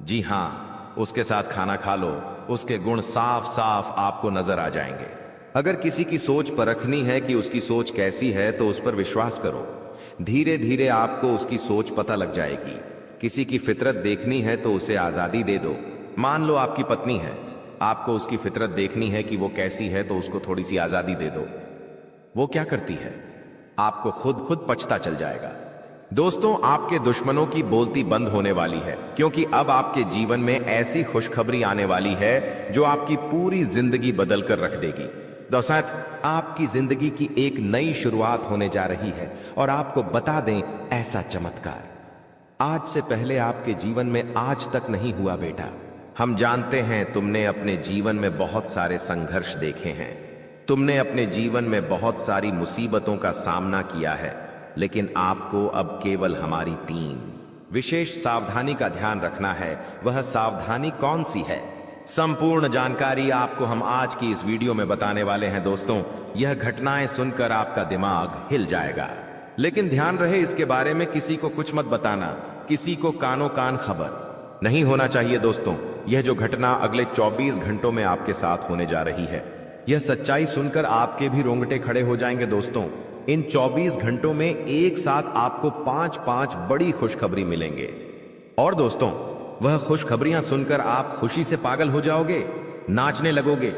B: जी हां, उसके साथ खाना खा लो, उसके गुण साफ साफ आपको नजर आ जाएंगे। अगर किसी की सोच परखनी है कि उसकी सोच कैसी है, तो उस पर विश्वास करो। धीरे धीरे आपको उसकी सोच पता लग जाएगी। किसी की फितरत देखनी है तो उसे आजादी दे दो। मान लो आपकी पत्नी है, आपको उसकी फितरत देखनी है कि वो कैसी है, तो उसको थोड़ी सी आजादी दे दो। वो क्या करती है, आपको खुद खुद पछता चल जाएगा। दोस्तों, आपके दुश्मनों की बोलती बंद होने वाली है, क्योंकि अब आपके जीवन में ऐसी खुशखबरी आने वाली है जो आपकी पूरी जिंदगी बदल कर रख देगी। दोस्तों, आपकी जिंदगी की एक नई शुरुआत होने जा रही है। और आपको बता दें, ऐसा चमत्कार आज से पहले आपके जीवन में आज तक नहीं हुआ। बेटा, हम जानते हैं तुमने अपने जीवन में बहुत सारे संघर्ष देखे हैं, तुमने अपने जीवन में बहुत सारी मुसीबतों का सामना किया है, लेकिन आपको अब केवल हमारी 3 विशेष सावधानी का ध्यान रखना है। वह सावधानी कौन सी है? संपूर्ण जानकारी आपको हम आज की इस वीडियो में बताने वाले हैं। दोस्तों, यह घटनाएं सुनकर आपका दिमाग हिल जाएगा, लेकिन ध्यान रहे, इसके बारे में किसी को कुछ मत बताना, किसी को कानो कान खबर नहीं होना चाहिए। दोस्तों, यह जो घटना अगले 24 घंटों में आपके साथ होने जा रही है, यह सच्चाई सुनकर आपके भी रोंगटे खड़े हो जाएंगे। दोस्तों, इन 24 घंटों में एक साथ आपको 5-5 बड़ी खुशखबरी मिलेंगे। और दोस्तों, वह खुशखबरियां सुनकर आप खुशी से पागल हो जाओगे, नाचने लगोगे।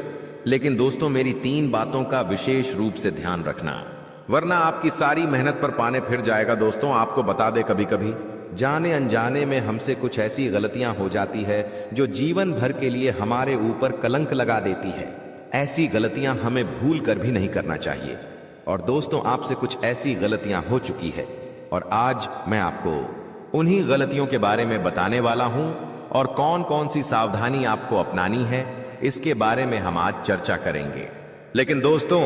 B: लेकिन दोस्तों, मेरी 3 बातों का विशेष रूप से ध्यान रखना, वरना आपकी सारी मेहनत पर पानी फिर जाएगा। दोस्तों, आपको बता दे, कभी कभी जाने अनजाने में हमसे कुछ ऐसी गलतियां हो जाती है जो जीवन भर के लिए हमारे ऊपर कलंक लगा देती है। ऐसी गलतियां हमें भूल कर भी नहीं करना चाहिए। और दोस्तों, आपसे कुछ ऐसी गलतियां हो चुकी है, और आज मैं आपको उन्हीं गलतियों के बारे में बताने वाला हूं, और कौन कौन सी सावधानी आपको अपनानी है, इसके बारे में हम आज चर्चा करेंगे। लेकिन दोस्तों,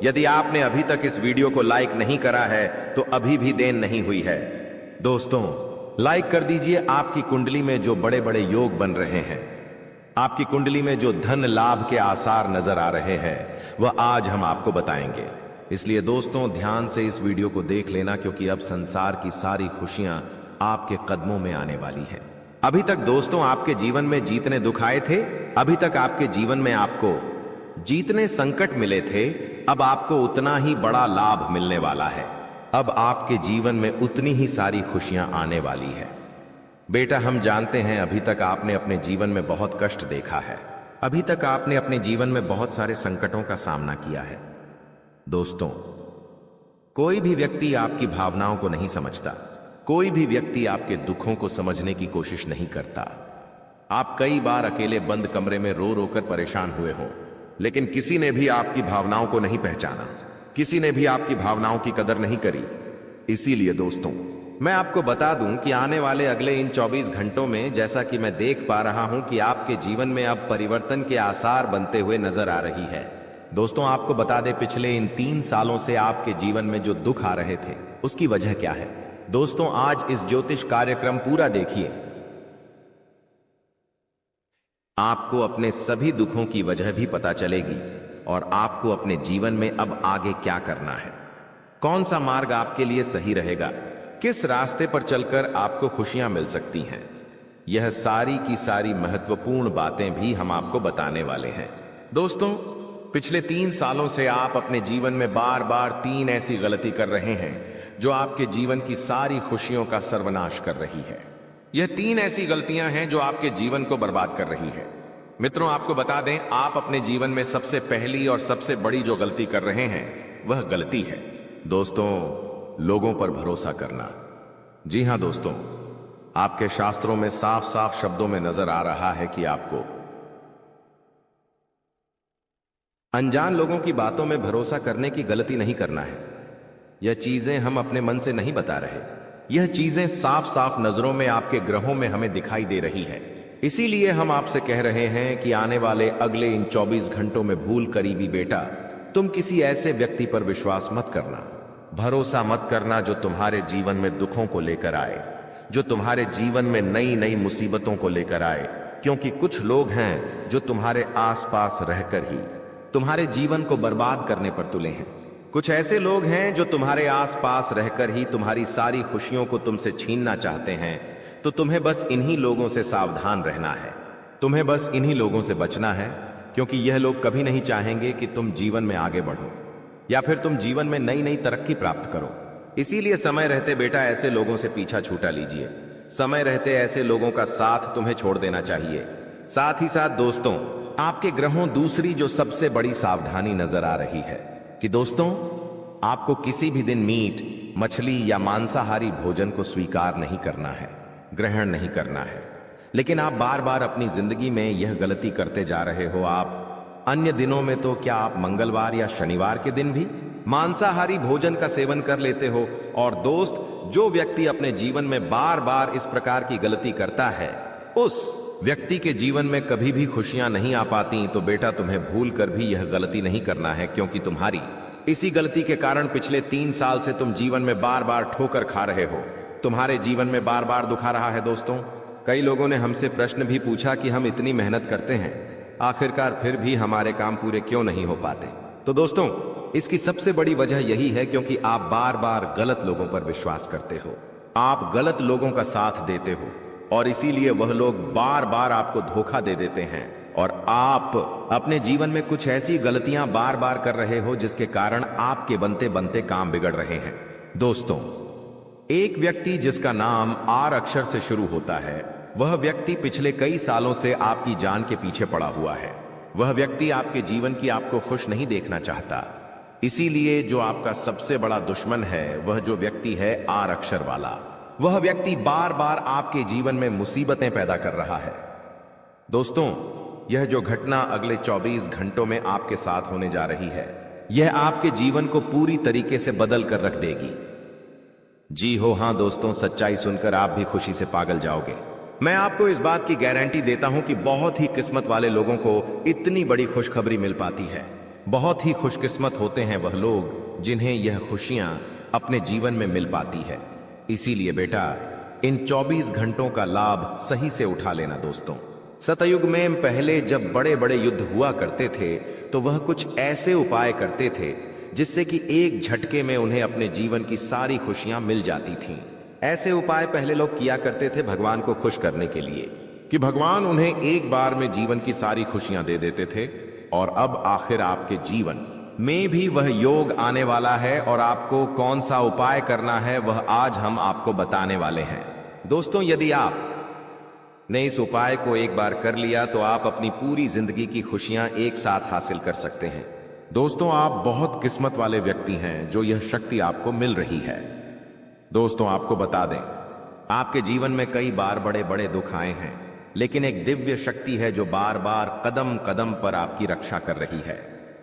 B: यदि आपने अभी तक इस वीडियो को लाइक नहीं करा है तो अभी भी देर नहीं हुई है। दोस्तों, लाइक कर दीजिए। आपकी कुंडली में जो बड़े बड़े योग बन रहे हैं, आपकी कुंडली में जो धन लाभ के आसार नजर आ रहे हैं, वह आज हम आपको बताएंगे। इसलिए दोस्तों, ध्यान से इस वीडियो को देख लेना, क्योंकि अब संसार की सारी खुशियां आपके कदमों में आने वाली हैं। अभी तक दोस्तों आपके जीवन में जितने दुख आए थे, अभी तक आपके जीवन में आपको जितने संकट मिले थे, अब आपको उतना ही बड़ा लाभ मिलने वाला है। अब आपके जीवन में उतनी ही सारी खुशियां आने वाली है। बेटा, हम जानते हैं अभी तक आपने अपने जीवन में बहुत कष्ट देखा है, अभी तक आपने अपने जीवन में बहुत सारे संकटों का सामना किया है। दोस्तों, कोई भी व्यक्ति आपकी भावनाओं को नहीं समझता, कोई भी व्यक्ति आपके दुखों को समझने की कोशिश नहीं करता। आप कई बार अकेले बंद कमरे में रो रो कर परेशान हुए हो, लेकिन किसी ने भी आपकी भावनाओं को नहीं पहचाना, किसी ने भी आपकी भावनाओं की कदर नहीं करी। इसीलिए दोस्तों, मैं आपको बता दूं कि आने वाले अगले इन 24 घंटों में, जैसा कि मैं देख पा रहा हूं कि आपके जीवन में अब परिवर्तन के आसार बनते हुए नजर आ रही है। दोस्तों, आपको बता दें, पिछले इन 3 सालों से आपके जीवन में जो दुख आ रहे थे, उसकी वजह क्या है। दोस्तों, आज इस ज्योतिष कार्यक्रम पूरा देखिए, आपको अपने सभी दुखों की वजह भी पता चलेगी और आपको अपने जीवन में अब आगे क्या करना है, कौन सा मार्ग आपके लिए सही रहेगा, किस रास्ते पर चलकर आपको खुशियां मिल सकती हैं। यह सारी की सारी महत्वपूर्ण बातें भी हम आपको बताने वाले हैं। दोस्तों, पिछले 3 सालों से आप अपने जीवन में बार बार 3 ऐसी गलती कर रहे हैं जो आपके जीवन की सारी खुशियों का सर्वनाश कर रही है। यह 3 ऐसी गलतियां हैं जो आपके जीवन को बर्बाद कर रही है। मित्रों, आपको बता दें, आप अपने जीवन में सबसे पहली और सबसे बड़ी जो गलती कर रहे हैं, वह गलती है दोस्तों, लोगों पर भरोसा करना। जी हां दोस्तों, आपके शास्त्रों में साफ साफ शब्दों में नजर आ रहा है कि आपको अनजान लोगों की बातों में भरोसा करने की गलती नहीं करना है। यह चीजें हम अपने मन से नहीं बता रहे, यह चीजें साफ साफ नजरों में आपके ग्रहों में हमें दिखाई दे रही है। इसीलिए हम आपसे कह रहे हैं कि आने वाले अगले इन 24 घंटों में भूल करीबी बेटा, तुम किसी ऐसे व्यक्ति पर विश्वास मत करना, भरोसा मत करना जो तुम्हारे जीवन में दुखों को लेकर आए, जो तुम्हारे जीवन में नई नई मुसीबतों को लेकर आए। क्योंकि कुछ लोग हैं जो तुम्हारे आसपास रहकर ही तुम्हारे जीवन को बर्बाद करने पर तुले हैं। कुछ ऐसे लोग हैं जो तुम्हारे आसपास रहकर ही तुम्हारी सारी खुशियों को तुमसे छीनना चाहते हैं। तो तुम्हें बस इन्हीं लोगों से सावधान रहना है, तुम्हें बस इन्हीं लोगों से बचना है, क्योंकि यह लोग कभी नहीं चाहेंगे कि तुम जीवन में आगे बढ़ो या फिर तुम जीवन में नई नई तरक्की प्राप्त करो। इसीलिए समय रहते बेटा ऐसे लोगों से पीछा छूटा लीजिए, समय रहते ऐसे लोगों का साथ तुम्हें छोड़ देना चाहिए। साथ ही साथ दोस्तों, आपके ग्रहों दूसरी जो सबसे बड़ी सावधानी नजर आ रही है कि दोस्तों, आपको किसी भी दिन मीट, मछली या मांसाहारी भोजन को स्वीकार नहीं करना है, ग्रहण नहीं करना है। लेकिन आप बार बार अपनी जिंदगी में यह गलती करते जा रहे हो। आप अन्य दिनों में तो क्या आप मंगलवार या शनिवार के दिन भी मांसाहारी भोजन का सेवन कर लेते हो। और दोस्त, जो व्यक्ति अपने जीवन में बार बार इस प्रकार की गलती करता है, उस व्यक्ति के जीवन में कभी भी खुशियां नहीं आ पाती। तो बेटा, तुम्हें भूल कर भी यह गलती नहीं करना है, क्योंकि तुम्हारी इसी गलती के कारण पिछले 3 साल से तुम जीवन में बार बार ठोकर खा रहे हो, तुम्हारे जीवन में बार बार दुख आ रहा है। दोस्तों, कई लोगों ने हमसे प्रश्न भी पूछा कि हम इतनी मेहनत करते हैं, आखिरकार फिर भी हमारे काम पूरे क्यों नहीं हो पाते। तो दोस्तों, इसकी सबसे बड़ी वजह यही है क्योंकि आप बार बार गलत लोगों पर विश्वास करते हो, आप गलत लोगों का साथ देते हो, और इसीलिए वह लोग बार बार आपको धोखा दे देते हैं और आप अपने जीवन में कुछ ऐसी गलतियां बार बार कर रहे हो जिसके कारण आपके बनते बनते काम बिगड़ रहे हैं। दोस्तों, एक व्यक्ति जिसका नाम आर अक्षर से शुरू होता है, वह व्यक्ति पिछले कई सालों से आपकी जान के पीछे पड़ा हुआ है। वह व्यक्ति आपके जीवन की आपको खुश नहीं देखना चाहता। इसीलिए जो आपका सबसे बड़ा दुश्मन है, वह जो व्यक्ति है आर अक्षर वाला, वह व्यक्ति बार बार आपके जीवन में मुसीबतें पैदा कर रहा है। दोस्तों, यह जो घटना अगले 24 घंटों में आपके साथ होने जा रही है, यह आपके जीवन को पूरी तरीके से बदल कर रख देगी। जी हो हां दोस्तों, सच्चाई सुनकर आप भी खुशी से पागल जाओगे। मैं आपको इस बात की गारंटी देता हूं कि बहुत ही किस्मत वाले लोगों को इतनी बड़ी खुशखबरी मिल पाती है। बहुत ही खुशकिस्मत होते हैं वह लोग जिन्हें यह खुशियां अपने जीवन में मिल पाती है। इसीलिए बेटा, इन 24 घंटों का लाभ सही से उठा लेना। दोस्तों, सतयुग में पहले जब बड़े बड़े युद्ध हुआ करते थे, तो वह कुछ ऐसे उपाय करते थे जिससे कि एक झटके में उन्हें अपने जीवन की सारी खुशियां मिल जाती थीं। ऐसे उपाय पहले लोग किया करते थे भगवान को खुश करने के लिए, कि भगवान उन्हें एक बार में जीवन की सारी खुशियां दे देते थे। और अब आखिर आपके जीवन में भी वह योग आने वाला है, और आपको कौन सा उपाय करना है वह आज हम आपको बताने वाले हैं। दोस्तों, यदि आप ने इस उपाय को एक बार कर लिया तो आप अपनी पूरी जिंदगी की खुशियां एक साथ हासिल कर सकते हैं। दोस्तों, आप बहुत किस्मत वाले व्यक्ति हैं जो यह शक्ति आपको मिल रही है। दोस्तों, आपको बता दें, आपके जीवन में कई बार बड़े बड़े दुख आए हैं, लेकिन एक दिव्य शक्ति है जो बार बार कदम कदम पर आपकी रक्षा कर रही है।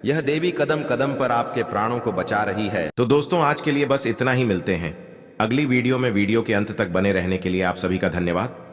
B: यह देवी कदम कदम पर आपके प्राणों को बचा रही है।
A: तो दोस्तों आज के लिए बस इतना ही, मिलते हैं अगली वीडियो में। वीडियो के अंत तक बने रहने के लिए आप सभी का धन्यवाद।